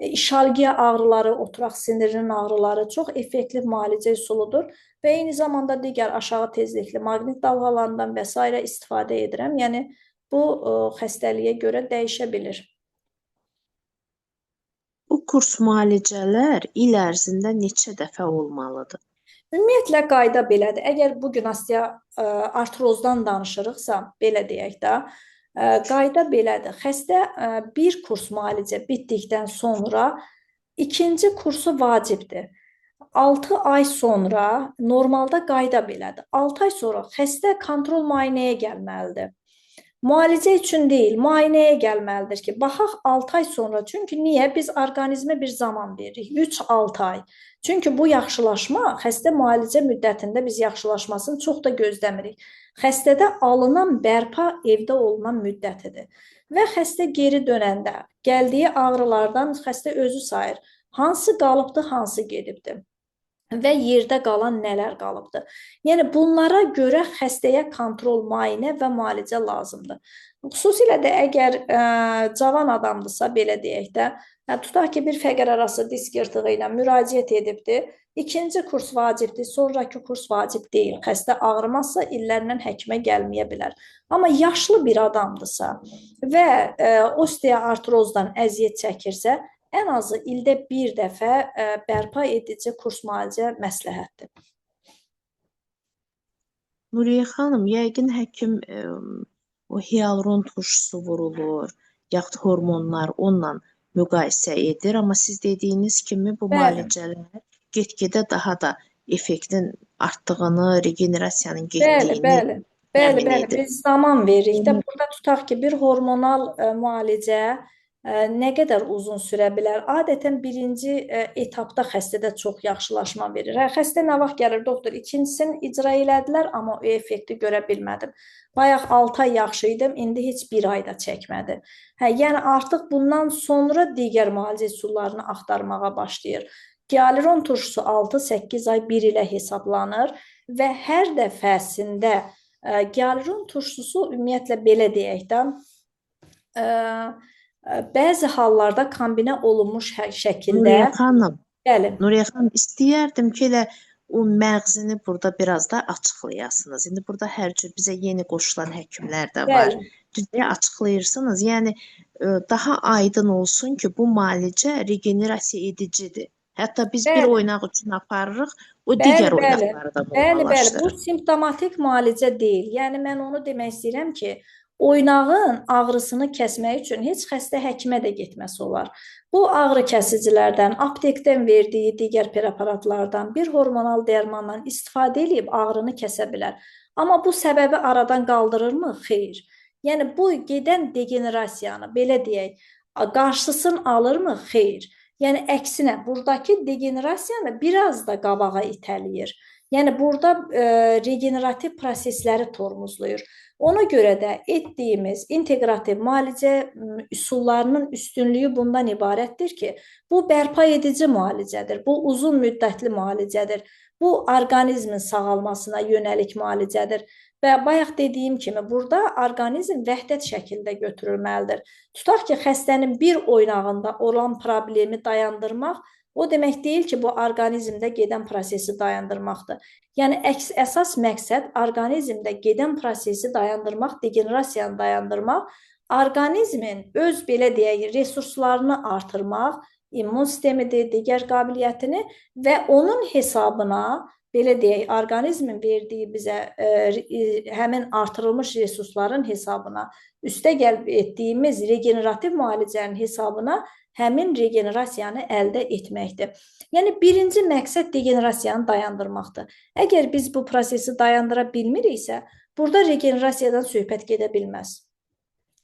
işalgiya ağrıları, oturaq sinirinin ağrıları çox effektli müalicə üsuludur və eyni zamanda digər aşağı tezlikli maqnit dalğalarından və s. istifadə edirəm. Yəni, bu xəstəliyə görə dəyişə bilir. Bu kurs müalicələr il ərzində neçə dəfə olmalıdır? Ümumiyyətlə, qayda belədir. Əgər bugün osteoartrozdan danışırıqsa, belə deyək də, qayda belədir. Xəstə bir kurs müalicə bitdikdən sonra ikinci kursu vacibdir. 6 ay sonra, normalda qayda belədir. 6 ay sonra xəstə kontrol müayinəyə gəlməlidir. Müalicə üçün deyil, müayinəyə gəlməlidir ki, baxaq 6 ay sonra. Çünki niyə? Biz orqanizmə bir zaman veririk. 3-6 ay. Çünki bu yaxşılaşma, xəstə müalicə müddətində biz yaxşılaşmasını çox da gözləmirik. Xəstədə alınan bərpa evdə olunan müddətidir. Və xəstə geri dönəndə, gəldiyi ağrılardan xəstə özü sayır. Hansı qalıbdı, hansı gedibdi? Və yerdə qalan nələr qalıbdır. Yəni bunlara görə xəstəyə kontrol, müayinə və müalicə lazımdır. Xüsusilə də əgər cavan adamdırsa, belə deyək də, tutaq ki, bir fəqər arası disk yırtığı ilə müraciət edibdir. İkinci kurs vacibdir, sonraki kurs vacib deyil. Xəstə ağrımazsa illərlə həkimə gəlməyə bilər. Amma yaşlı bir adamdırsa və osteoartrozdan əziyyət çəkirsə, ən azı ildə bir dəfə bərpa edici kurs müalicə məsləhətdir. Nuriyə xanım, yəqin həkim o hialuron turşusu vurulur, yaxud hormonlar onunla müqayisə edir, amma siz dediyiniz kimi bu müalicələr get-gedə daha da effektin artdığını, regenerasiyanın getdiyini təmin edir. Biz zaman veririk də. Burada tutaq ki, bir hormonal müalicə nə qədər uzun sürə bilər? Adətən birinci etapda xəstədə çox yaxşılaşma verir. Xəstə nə vaxt gəlir, doktor, ikincisini icra elədilər, amma o effekti görə bilmədim. Bayaq 6 ay yaxşı idim, indi heç bir ayda çəkmədi. Yəni artıq bundan sonra digər müalicə üsullarını axtarmağa başlayır. Hialuron turşusu 6-8 ay 1 ilə hesablanır və hər dəfəsində hialuron turşusu ümumiyyətlə belə deyək də, bəzi hallarda kombinə olunmuş şəkildə. Nuriyə xanım, istəyərdim ki, elə o məğzini burada biraz da açıqlayasınız. İndi burada hər cür bizə yeni qoşulan həkimlər də var. Düzəyə açıqlayırsınız. Yəni daha aydın olsun ki, bu müalicə regenerasiya edicidir. Hətta biz bir oynaq üçün aparırıq, o digər oynaqları da normallaşdırır. Bu simptomatik müalicə deyil. Yəni mən onu demək istəyirəm ki, oynağın ağrısını kəsmək üçün heç xəstə həkimə də getməsi olar. Bu ağrı kəsicilərdən, aptekdən verdiyi digər preparatlardan, bir hormonal dərmandan istifadə edib ağrını kəsə bilər. Amma bu səbəbi aradan qaldırırmı? Xeyr. Yəni bu gedən degenerasiyanı, belə deyək, qarşısını alırmı? Xeyr. Yəni əksinə, buradakı degenerasiyanı biraz da qabağa itələyir. Yəni burada regenerativ prosesləri tormozlayır. Ona görə də etdiyimiz inteqrativ müalicə üsullarının üstünlüyü bundan ibarətdir ki, bu bərpa edici müalicədir, bu uzun müddətli müalicədir, bu orqanizmin sağalmasına yönəlik müalicədir. Və bayaq dediyim kimi, burada orqanizm vəhdət şəkildə götürülməlidir. Tutaq ki, xəstənin bir oynağında olan problemi dayandırmaq, o demək deyil ki, bu orqanizmdə gedən prosesi dayandırmaqdır. Yəni, əsas məqsəd orqanizmdə gedən prosesi dayandırmaq, degenerasiyanı dayandırmaq, orqanizmin öz, belə deyək, resurslarını artırmaq, immun sistemidir, digər qabiliyyətini və onun hesabına, belə deyək, orqanizmin verdiyi bizə həmin artırılmış resursların hesabına, üstə gəlb etdiyimiz regenerativ müalicənin hesabına həmin regenerasiyanı əldə etməkdir. Yəni, birinci məqsəd degenerasiyanı dayandırmaqdır. Əgər biz bu prosesi dayandıra bilmiriksə, burada regenerasiyadan söhbət gedə bilməz.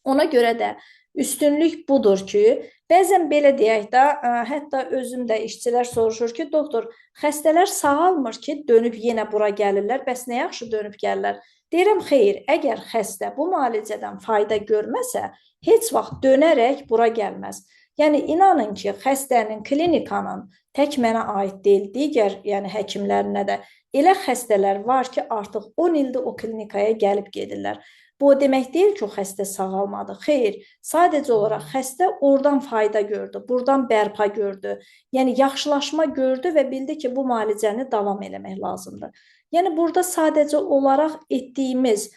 Ona görə də üstünlük budur ki, bəzən belə deyək də, hətta özüm də işçilər soruşur ki, doktor, xəstələr sağalmır ki, dönüb yenə bura gəlirlər, bəs nə yaxşı dönüb gəlirlər? Deyirəm, xeyr, əgər xəstə bu müalicədən fayda görməsə, heç vaxt dönərək bura gəlməz. Yəni, inanın ki, xəstənin klinikanın tək mənə aid deyil, digər həkimlərinə də elə xəstələr var ki, artıq 10 ildir o klinikaya gəlib gedirlər. Bu o demək deyil ki, o xəstə sağalmadı. Xeyr, sadəcə olaraq xəstə oradan fayda gördü, buradan bərpa gördü. Yəni, yaxşılaşma gördü və bildi ki, bu müalicəni davam eləmək lazımdır. Yəni, burada sadəcə olaraq etdiyimiz,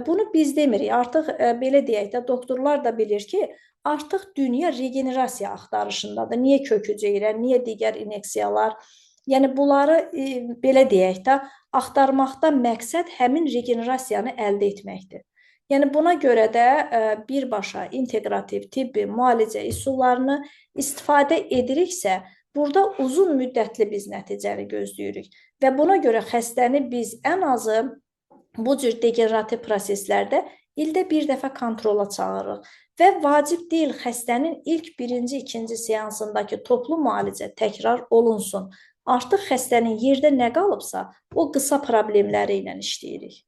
bunu biz demirik, artıq belə deyək də, doktorlar da bilir ki, artıq dünya regenerasiya axtarışındadır. Niyə kök hüceyrə, niyə digər inyeksiyalar? Yəni, bunları belə deyək də, axtarmaqda məqsəd həmin regenerasiyanı əldə etməkdir. Yəni, buna görə də birbaşa inteqrativ tibbi müalicə üsullarını istifadə ediriksə, burada uzun müddətli biz nəticəni gözləyirik. Və buna görə xəstəni biz ən azı bu cür degenerativ proseslərdə ildə bir dəfə kontrola çağırırıq və vacib deyil xəstənin ilk birinci, ikinci seansındakı toplu müalicə təkrar olunsun. Artıq xəstənin yerdə nə qalıbsa, o qısa problemləri ilə işləyirik.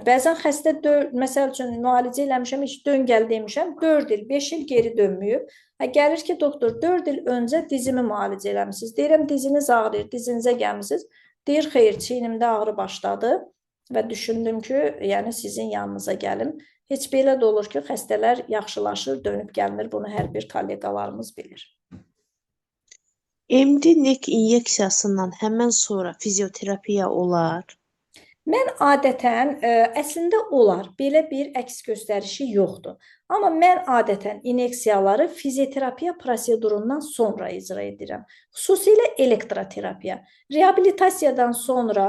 Bəzən xəstə, məsəl üçün, müalicə eləmişəm, heç dön gəl demişəm, 4 il, 5 il geri dönməyib. Gəlir ki, doktor, 4 il öncə dizimi müalicə eləmişsiniz. Deyirəm, diziniz ağrıyır, dizinizə gəlmişsiniz. Deyir, xeyr, çiynimdə ağrı başladı və düşündüm ki, yəni sizin yanınıza gəlim. Heç belə də olur ki, xəstələr yaxşılaşır, dönüb gəlmir. Bunu hər bir kolleqalarımız bilir. MD-NEC inyeksiyasından həmən sonra fizioterapiya olar? Mən adətən, əslində olar, belə bir əks göstərişi yoxdur. Amma mən adətən inyeksiyaları fizioterapiya prosedurundan sonra icra edirəm. Xüsusilə elektroterapiya. Reabilitasiyadan sonra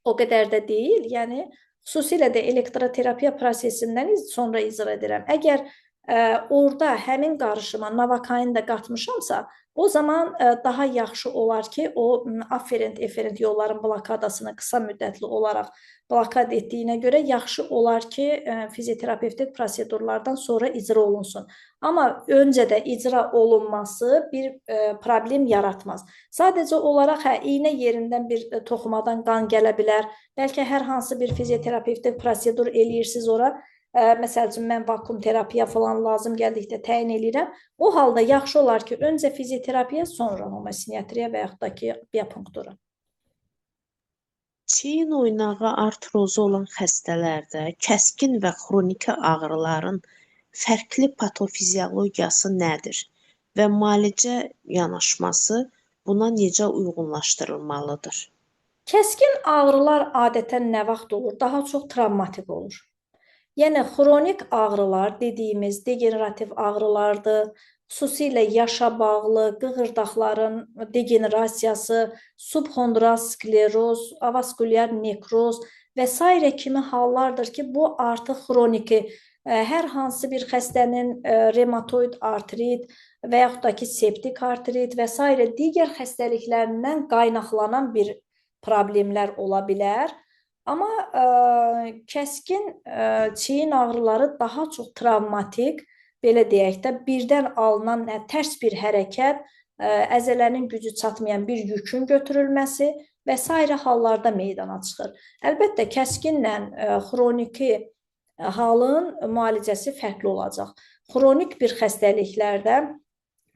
o qədər də deyil, yəni xüsusilə də elektroterapiya prosesindən sonra icra edirəm. Əgər orada həmin qarışıma Novokain də qatmışamsa, o zaman daha yaxşı olar ki, o afferent-efferent yolların blokadasını qısa müddətli olaraq blokad etdiyinə görə yaxşı olar ki, fizioterapevtik prosedurlardan sonra icra olunsun. Amma öncə də icra olunması bir problem yaratmaz. Sadəcə olaraq iynə yerindən bir toxumadan qan gələ bilər. Bəlkə hər hansı bir fizioterapevtik prosedur eləyirsiniz ora. Məsəl üçün, mən vakum terapiya falan lazım gəldikdə təyin edirəm. O halda yaxşı olar ki, öncə fizioterapiya, sonra homosinetriya və yaxud da ki, biopunktura. Çiyin oynağı artrozu olan xəstələrdə kəskin və xroniki ağrıların fərqli patofiziologiyası nədir və müalicə yanaşması buna necə uyğunlaşdırılmalıdır? Kəskin ağrılar adətən nə vaxt olur? Daha çox travmatik olur. Yəni, xronik ağrılar dediyimiz degenerativ ağrılardır, xüsusilə yaşa bağlı, qığırdaqların degenerasiyası, subxondral skleroz, avaskulyar nekroz və s. kimi hallardır ki, bu artıq xroniki, hər hansı bir xəstənin revmatoid artrit və yaxud da ki, septik artrit və s. digər xəstəliklərindən qaynaqlanan bir problemlər ola bilər. Amma kəskin çiyin ağrıları daha çox travmatik, belə deyək də, birdən alınan tərs bir hərəkət, əzələnin gücü çatmayan bir yükün götürülməsi və s. hallarda meydana çıxır. Əlbəttə, kəskinlə xroniki halın müalicəsi fərqli olacaq. Xronik bir xəstəliklərdə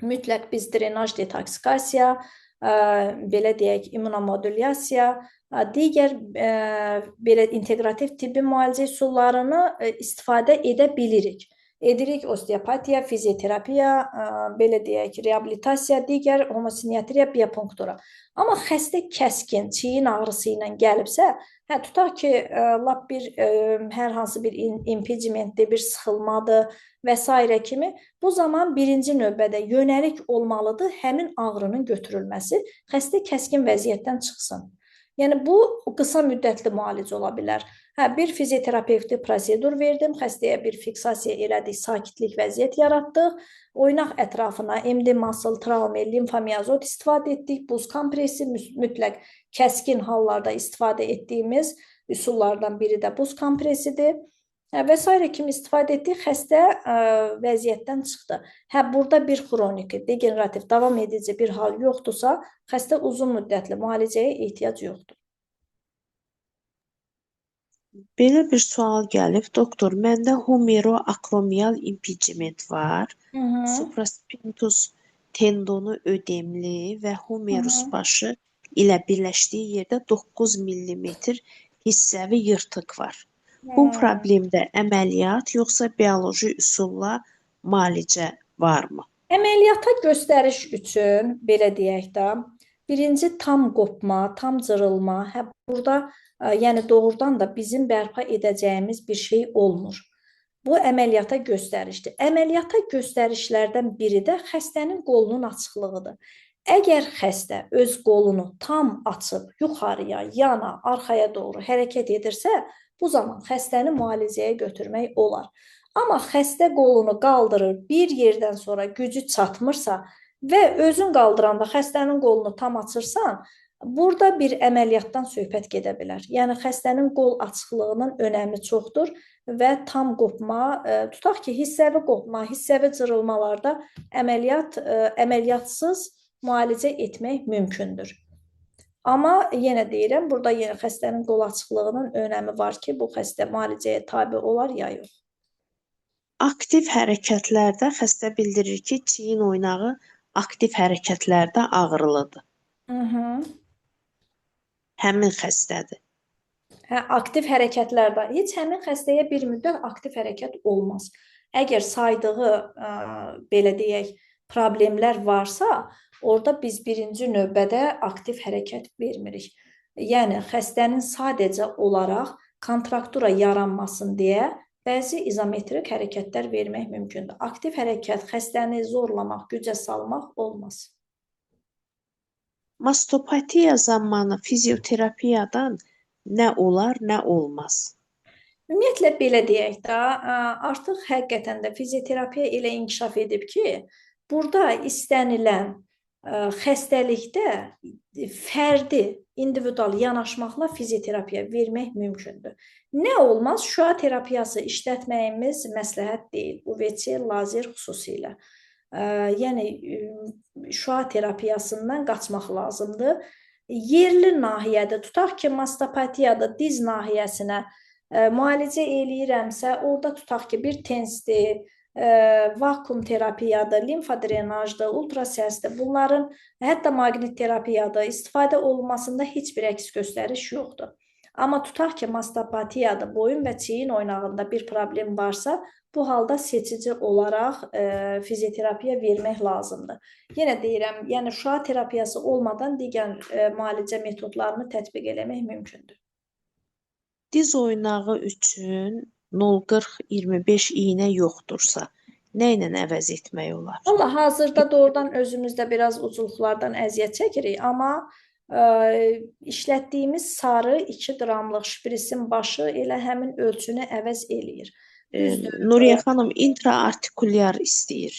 mütləq biz drenaj detoksikasiya, belə deyək, immunomodulyasiya, digər belə inteqrativ tibbi müalicə üsullarını istifadə edə bilirik. Edirik osteopatiya, fizioterapiya, belə deyək, reabilitasiya, digər homosinetriya, biopunktura. Amma xəstə kəskin çiyin ağrısı ilə gəlibsə, tutaq ki, lap bir hər hansı bir impingementdir, bir sıxılmadır və s. kimi, bu zaman birinci növbədə yönəlik olmalıdır həmin ağrının götürülməsi, xəstə kəskin vəziyyətdən çıxsın. Yəni, bu qısa müddətli müalicə ola bilər. Bir fizioterapevtik prosedur verdim, xəstəyə bir fiksasiya elədik, sakitlik vəziyyət yaratdıq, oynaq ətrafına MD muscle, traume, limfomiyazot istifadə etdik, buz kompresi, mütləq kəskin hallarda istifadə etdiyimiz üsullardan biri də buz kompresidir və s. kimi istifadə etdik, xəstə vəziyyətdən çıxdı. Burada bir xroniki, degenerativ, davam edici bir hal yoxdursa, xəstə uzun müddətli müalicəyə ehtiyac yoxdur. Belə bir sual gəlib, doktor, məndə humeroakromial impingement var, supraspinatus tendonu ödemli və humerus başı ilə birləşdiyi yerdə 9 mm hissəvi yırtıq var. Bu problemdə əməliyyat yoxsa bioloji üsulla müalicə varmı? Əməliyyata göstəriş üçün, belə deyək də, birinci tam qopma, tam cırılma, burada yəni doğrudan da bizim bərpa edəcəyimiz bir şey olmur. Bu əməliyyata göstərişdir. Əməliyyata göstərişlərdən biri də xəstənin qolunun açıqlığıdır. Əgər xəstə öz qolunu tam açıb yuxarıya, yana, arxaya doğru hərəkət edirsə, bu zaman xəstəni müalicəyə götürmək olar. Amma xəstə qolunu qaldırır, bir yerdən sonra gücü çatmırsa və özün qaldıranda xəstənin qolunu tam açırsan, Burada bir əməliyyatdan söhbət gedə bilər. Yəni xəstənin qol açıqlığının önəmi çoxdur və tam qopma, tutaq ki, hissəvi qopma, hissəvi cırılmalarda əməliyyatsız müalicə etmək mümkündür. Amma yenə deyirəm, burada yenə xəstənin qol açıqlığının önəmi var ki, bu xəstə müalicəyə tabe olar ya yox. Aktiv hərəkətlərdə xəstə bildirir ki, çiyin oynağı aktiv hərəkətlərdə ağrılıdır. Həmin xəstədir. Aktiv hərəkətlərdə heç həmin xəstəyə bir müddət aktiv hərəkət olmaz. Əgər saydığı, belə deyək, problemlər varsa, orada biz birinci növbədə aktiv hərəkət vermirik. Yəni, xəstənin sadəcə olaraq kontraktura yaranmasın deyə bəzi izometrik hərəkətlər vermək mümkündür. Aktiv hərəkət xəstəni zorlamaq, gücə salmaq olmaz. Mastopatiya zamanı fizioterapiyadan nə olar, nə olmaz? Ümumiyyətlə, belə deyək də, artıq həqiqətən də fizioterapiya elə inkişaf edib ki, burada istənilən xəstəlikdə fərdi, individual yanaşmaqla fizioterapiya vermək mümkündür. Nə olmaz, şüa terapiyası işlətməyimiz məsləhət deyil, UVC, lazer xüsusilə. Yəni, şüa terapiyasından qaçmaq lazımdır. Yerli nahiyədə, tutaq ki, mastopatiyada diz nahiyəsinə müalicə eləyirəmsə, orada tutaq ki, bir tensdir, vakum terapiyadır, limfa drenajdır, ultrasəsdir. Bunların, hətta maqnit terapiyadır, istifadə olunmasında heç bir əks göstəriş yoxdur. Amma tutaq ki, mastopatiyadır, boyun və çiyin oynağında bir problem varsa, bu halda seçici olaraq fizioterapiya vermək lazımdır. Yenə deyirəm, yəni şüa terapiyası olmadan digər müalicə metodlarını tətbiq eləmək mümkündür. Diz oynağı üçün 0,40-25 iynə yoxdursa, nə ilə əvəz etmək olar? Valla hazırda doğrudan özümüzdə biraz ucluqlardan əziyyət çəkirik, amma işlətdiyimiz sarı 2 qramlıq şprisin başı elə həmin ölçünü əvəz eləyir. Nuriyə xanım, intraartikulyar istəyir.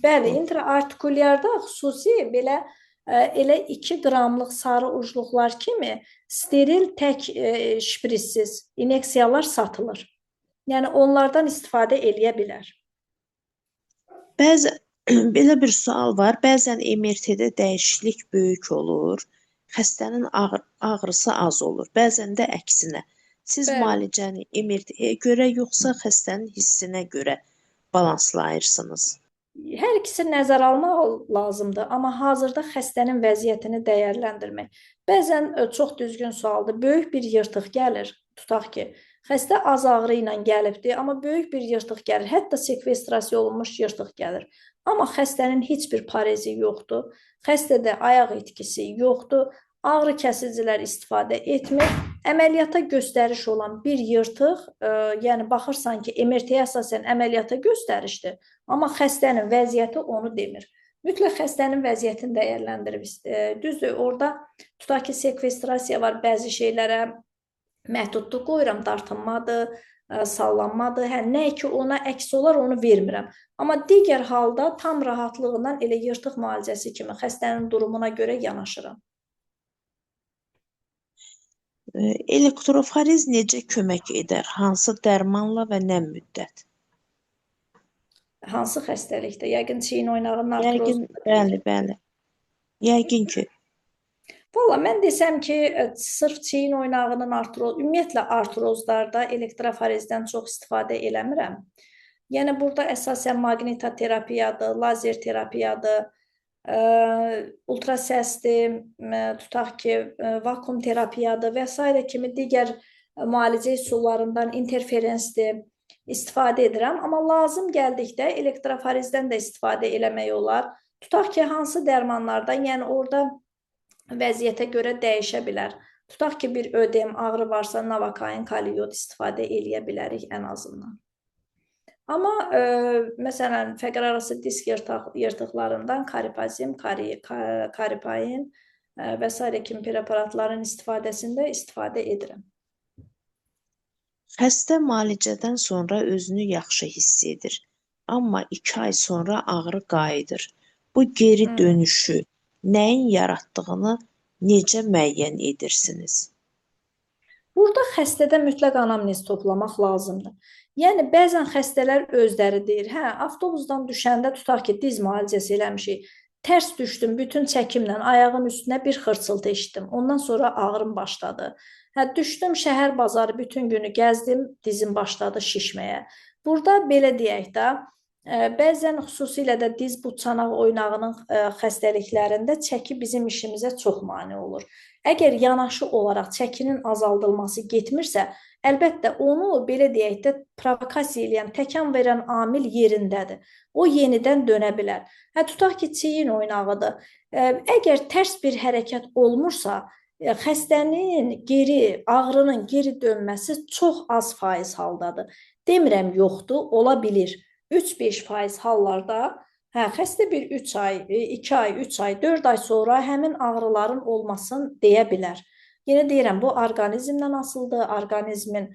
Bəli, intraartikulyarda xüsusi belə elə 2 qramlıq sarı ucluqlar kimi steril tək şprissiz inyeksiyalar satılır. Yəni, onlardan istifadə eləyə bilər. Belə bir sual var. Bəzən MRT-də dəyişiklik böyük olur, xəstənin ağrısı az olur. Bəzən də əksinə. Siz müalicəni MRT-yə görə yoxsa xəstənin hissinə görə balanslayırsınız? Hər ikisi nəzərə almaq lazımdır, amma hazırda xəstənin vəziyyətini dəyərləndirmək. Bəzən çox düzgün sualdır. Böyük bir yırtıq gəlir, tutaq ki, xəstə az ağrı ilə gəlibdir, amma böyük bir yırtıq gəlir, hətta sekvestrasiya olunmuş yırtıq gəlir. Amma xəstənin heç bir parezi yoxdur, xəstədə ayaq itkisi yoxdur, ağrı kəsicilər istifadə etmir. Əməliyyata göstəriş olan bir yırtıq, yəni baxırsan ki, MRT-yə əsasən əməliyyata göstərişdir, amma xəstənin vəziyyəti onu demir. Mütləq xəstənin vəziyyətini dəyərləndirib. Düzdür, orada tutaq ki, sekvestrasiya var, bəzi şeylərə məhdudluq qoyuram, dartınmadır, sallanmadır. Nə ki, ona əks olar, onu vermirəm. Amma digər halda tam rahatlıqla elə yırtıq müalicəsi kimi xəstənin durumuna görə yanaşıram. Elektroforiz necə kömək edər? Hansı dərmanla və nə müddət? Hansı xəstəlikdə? Yəqin çiyin oynağının artrozu. Bəli. Yəqin ki. Valla, mən desəm ki, sırf çiyin oynağının artrozu, ümumiyyətlə artrozlarda elektroforizdən çox istifadə eləmirəm. Yəni, burada əsasən maqnitoterapiyadır, lazer terapiyadır, ultrasəsdir, tutaq ki, vakum terapiyadır və s. kimi digər müalicə üsullarından interferensdir, istifadə edirəm. Amma lazım gəldikdə elektroforizdən də istifadə eləmək olar. Tutaq ki, hansı dərmanlardan, yəni orada vəziyyətə görə dəyişə bilər. Tutaq ki, bir ödem ağrı varsa, navakain, kaliot istifadə eləyə bilərik ən azından. Amma, məsələn, fəqərarası disk yırtıqlarından karipazin, karipain və s. kimi preparatların istifadəsində istifadə edirəm. Xəstə müalicədən sonra özünü yaxşı hiss edir, amma 2 ay sonra ağrı qayıdır. Bu geri dönüşü nəyin yaratdığını necə müəyyən edirsiniz? Burada xəstədə mütləq anamnez toplamaq lazımdır. Yəni bəzən xəstələr özləri deyir, hə, avtobusdan düşəndə tutaq ki, diz müalicəsi eləmişik. Tərs düşdüm, bütün çəkimlə ayağın üstünə bir xırçıltı eşitdim. Ondan sonra ağrım başladı. Hə, düşdüm şəhər bazarı bütün günü gəzdim, dizim başladı şişməyə. Burada belə deyək də, bəzən xüsusilə də diz bud çanaq oynağının xəstəliklərində çəki bizim işimizə çox mane olur. Əgər yanaşı olaraq çəkinin azaldılması getmirsə, əlbəttə onu belə deyək də provokasiya edən, təkan verən amil yerindədir. O yenidən dönə bilər. Hə, tutaq ki, çiyin oynağıdır. Əgər tərs bir hərəkət olmursa, xəstənin ağrının geri dönməsi çox az faiz haldadır. Demirəm yoxdur, ola bilir. 3-5% hallarda xəstə bir 3 ay, 2 ay, 3 ay, 4 ay sonra həmin ağrıların olmasını deyə bilər. Yenə deyirəm, bu orqanizmdən asılıdır, orqanizmin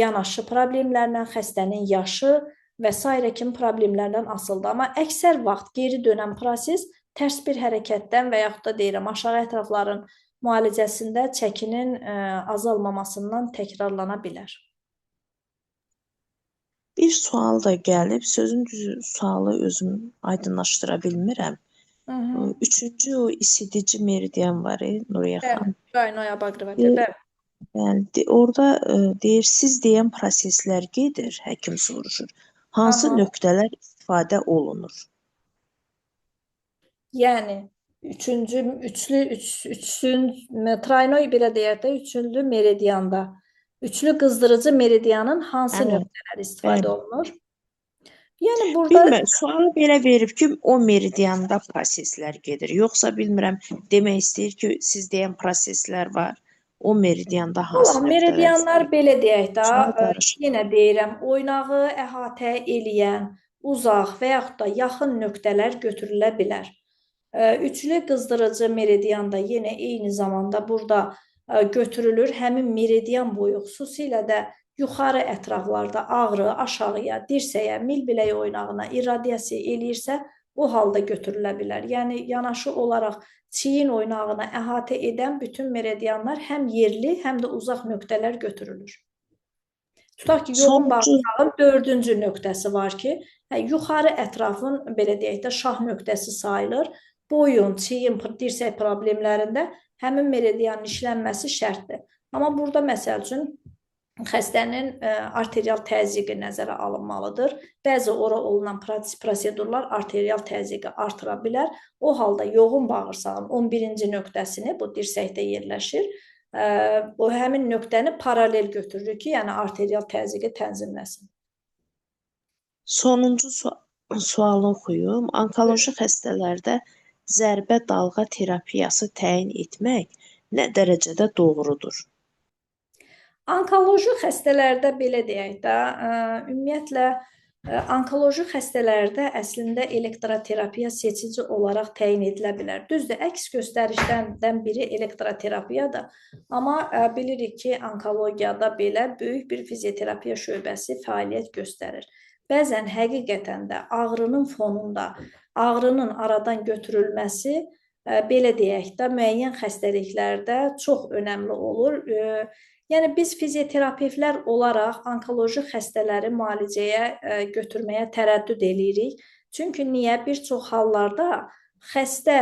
yanaşı problemlərdən, xəstənin yaşı və s. kimi problemlərdən asılıdır. Amma əksər vaxt geri dönən proses tərs bir hərəkətdən və yaxud da deyirəm, aşağı ətrafların müalicəsində çəkinin azalmamasından təkrarlana bilər. Bir sual da gəlib, sözün düzü sualı özüm aydınlaşdıra bilmirəm. Üçüncü o isidici meridian var, Nuriyə xanım. Qaynoya Bağrıvətə. Yəni, orada deyir, siz deyən proseslər gedir, həkim soruşur. Hansı nöqtələr istifadə olunur? Yəni, traynoy belə deyək də, üçüncü meridianda, üçlü qızdırıcı meridianın hansı nöqtələr istifadə olunur? Yəni, burada... Bilməm, sualı belə verib ki, o meridianda proseslər gedir. Yoxsa bilmirəm, demək istəyir ki, siz deyən proseslər var. O meridianda hansı nöqtələr? Meridianlar belə deyək də, yenə deyirəm, oynağı əhatə eləyən, uzaq və yaxud da yaxın nöqtələr götürülə bilər. Üçlü qızdırıcı meridian da yenə eyni zamanda burada götürülür. Həmin meridian boyu xüsusilə də yuxarı ətraflarda ağrı, aşağıya, dirsəyə, mil bilək oynağına irradiasiya eləyirsə, o halda götürülə bilər. Yəni, yanaşı olaraq çiyin oynağına əhatə edən bütün meridianlar həm yerli, həm də uzaq nöqtələr götürülür. Tutaq ki, yoğun bağırsağın 4-cü nöqtəsi var ki, yuxarı ətrafın, belə deyək də, şah nöqtəsi sayılır. Boyun, çiyin, dirsək problemlərində həmin meridianın işlənməsi şərtdir. Amma burada, məsəl üçün, xəstənin arterial təzyiqi nəzərə alınmalıdır. Bəzi ora olunan prosedurlar arterial təzyiqi artıra bilər. O halda yoğun bağırsağın 11-ci nöqtəsini, bu dirsəkdə yerləşir, o həmin nöqtəni paralel götürür ki, yəni arterial təzyiqi tənzimləsin. Sonuncu sualı oxuyum. Onkoloji xəstələrdə zərbə dalğa terapiyası təyin etmək nə dərəcədə doğrudur? Onkoloji xəstələrdə belə deyək də, ümumiyyətlə, onkoloji xəstələrdə əslində elektroterapiya seçici olaraq təyin edilə bilər. Düzdür, əks göstərişlərdən biri elektroterapiyadır. Amma bilirik ki, onkologiyada belə böyük bir fizioterapiya şöbəsi fəaliyyət göstərir. Bəzən həqiqətən də ağrının fonunda, ağrının aradan götürülməsi, belə deyək də, müəyyən xəstəliklərdə çox önəmli olur. Yəni, biz fizioterapevtlər olaraq onkoloji xəstələri müalicəyə götürməyə tərəddüd edirik. Çünki niyə? Bir çox hallarda xəstə,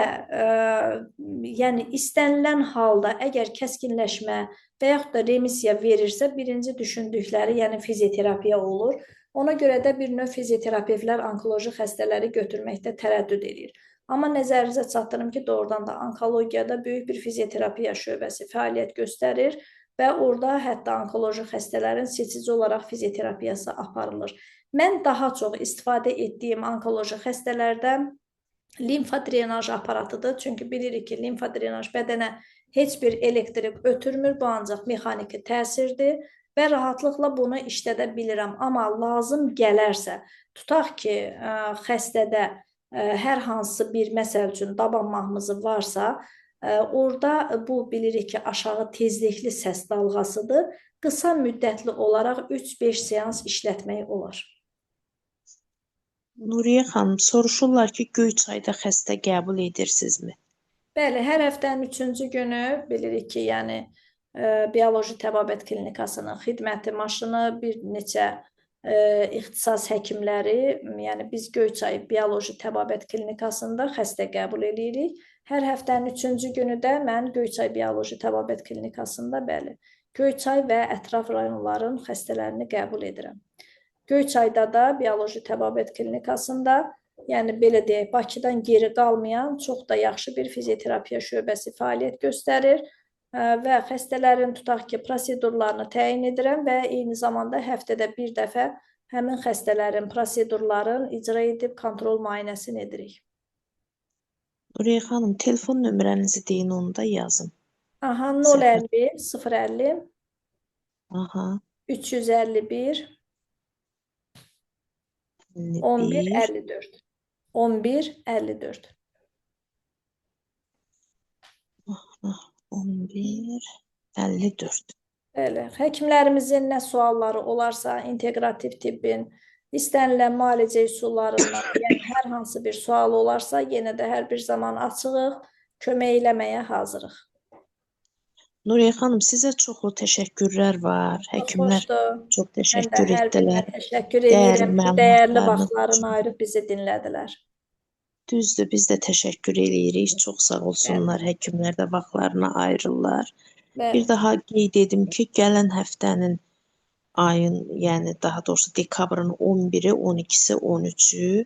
yəni istənilən halda əgər kəskinləşmə və yaxud da remisiya verirsə, birinci düşündükləri, yəni fizioterapiya olur. Ona görə də bir növ fizioterapevtlər onkoloji xəstələri götürməkdə tərəddüd edir. Amma nəzərinizə çatdırım ki, doğrudan da onkologiyada böyük bir fizioterapiya şöbəsi fəaliyyət göstərir və orada hətta onkoloji xəstələrin seçici olaraq fizioterapiyası aparılır. Mən daha çox istifadə etdiyim onkoloji xəstələrdə limfa drenaj aparatıdır. Çünki bilirik ki, limfa drenaj bədənə heç bir elektrik ötürmür, bu ancaq mexaniki təsirdir və rahatlıqla bunu işlədə bilirəm. Amma lazım gələrsə, tutaq ki, xəstədə hər hansı bir, məsəl üçün, dabanmamızı varsa, orada bu bilirik ki, aşağı tezlikli səs dalğasıdır. Qısa müddətli olaraq 3-5 seans işlətmək olar. Nuriyə xanım, soruşurlar ki, Göyçayda xəstə qəbul edirsinizmi? Bəli, hər həftənin 3-cü günü bilirik ki, yəni bioloji təbabət klinikasının xidməti maşını bir neçə ixtisas həkimləri, yəni biz Göyçay Bioloji Təbabət Klinikasında xəstə qəbul edirik. Hər həftənin 3-cü günü də mən Göyçay Bioloji Təbabət Klinikasında, bəli, Göyçay və ətraf rayonların xəstələrini qəbul edirəm. Göyçayda da Bioloji Təbabət Klinikasında, yəni belə deyək, Bakıdan geri qalmayan çox da yaxşı bir fizioterapiya şöbəsi fəaliyyət göstərir və xəstələrin tutaq ki, prosedurlarını təyin edirəm və eyni zamanda həftədə bir dəfə həmin xəstələrin prosedurların icra edib kontrol müayinəsini edirik. Nuriye xanım, telefon nömrənizi deyin, onu da yazım. Aha, Zəhmət. 050 050 Aha, 351 11 51 54 11 54. 11 54. Bəli, həkimlərimizin nə sualları olarsa, inteqrativ tibbin istənilən müalicə üsullarından, yəni hər hansı bir sual olarsa, yenə də hər bir zaman açığıq, kömək eləməyə hazırıq. Nuriye xanım, sizə çoxlu təşəkkürlər var. Çox Həkimlər xoşdur. çox Mən də təşəkkür hər birinə etdilər. təşəkkür Dəyərli edirəm ki, dəyərli məlumatlarınız vaxtlarını üçün. ayırıb bizi dinlədilər. Düzdür, biz də təşəkkür eləyirik. Çox sağ olsunlar. Bəli, Həkimlər də vaxtlarını ayırırlar. Bir bəli, daha qeyd edim ki, gələn həftənin ayın, yəni daha doğrusu dekabrın 11-i, 12-si, 13-ü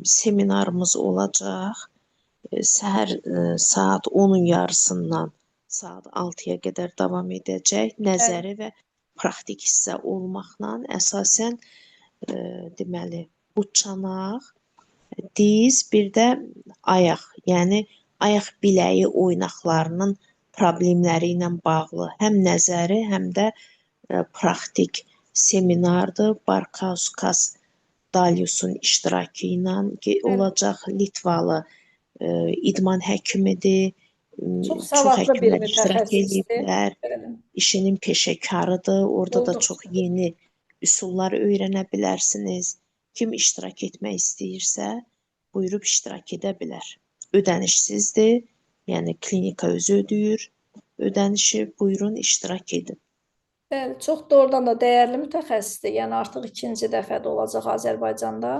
seminarımız olacaq. Səhər saat 10-un yarısından saat 6-ya qədər davam edəcək. bəli, Nəzəri və praktik hissə olmaqla əsasən deməli bu çanaq, diz, bir də ayaq, yəni ayaq biləyi oynaqlarının problemləri ilə bağlı həm nəzəri, həm də praktik seminardır. Barkauskas Dalyusun iştirakı ilə bəli. olacaq. Litvalı idman həkimidir. Çox Çox savadlı bir həkimlər iştirak mütəxəssisdir. ediblər. Bəli, İşinin peşəkarıdır. Orada da çox olduqca. yeni üsullar öyrənə bilərsiniz. Kim iştirak etmək istəyirsə, buyurub iştirak edə bilər. Ödənişsizdir. Yəni klinika özü ödəyir ödənişi. Buyurun iştirak edin. Bəli, çox doğrudan da dəyərli mütəxəssisdir. Yəni artıq ikinci dəfədə olacaq Azərbaycanda.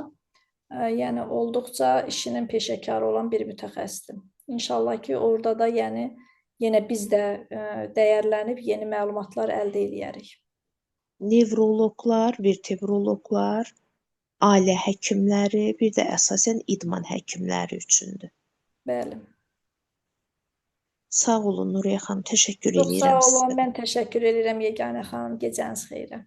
Yəni olduqca işinin peşəkarı olan bir mütəxəssisdir. İnşallah ki, orada da yəni yenə biz də dəyərlənib yeni məlumatlar əldə eləyərik. Nevroloqlar, vertebroloqlar, ailə həkimləri, bir də əsasən idman həkimləri üçündür. Bəli. Sağ olun Nuriye xanım, təşəkkür Çox sağ edirəm olun. sizə. Mən təşəkkür edirəm Yeganə xanım. Gecəniz xeyrə.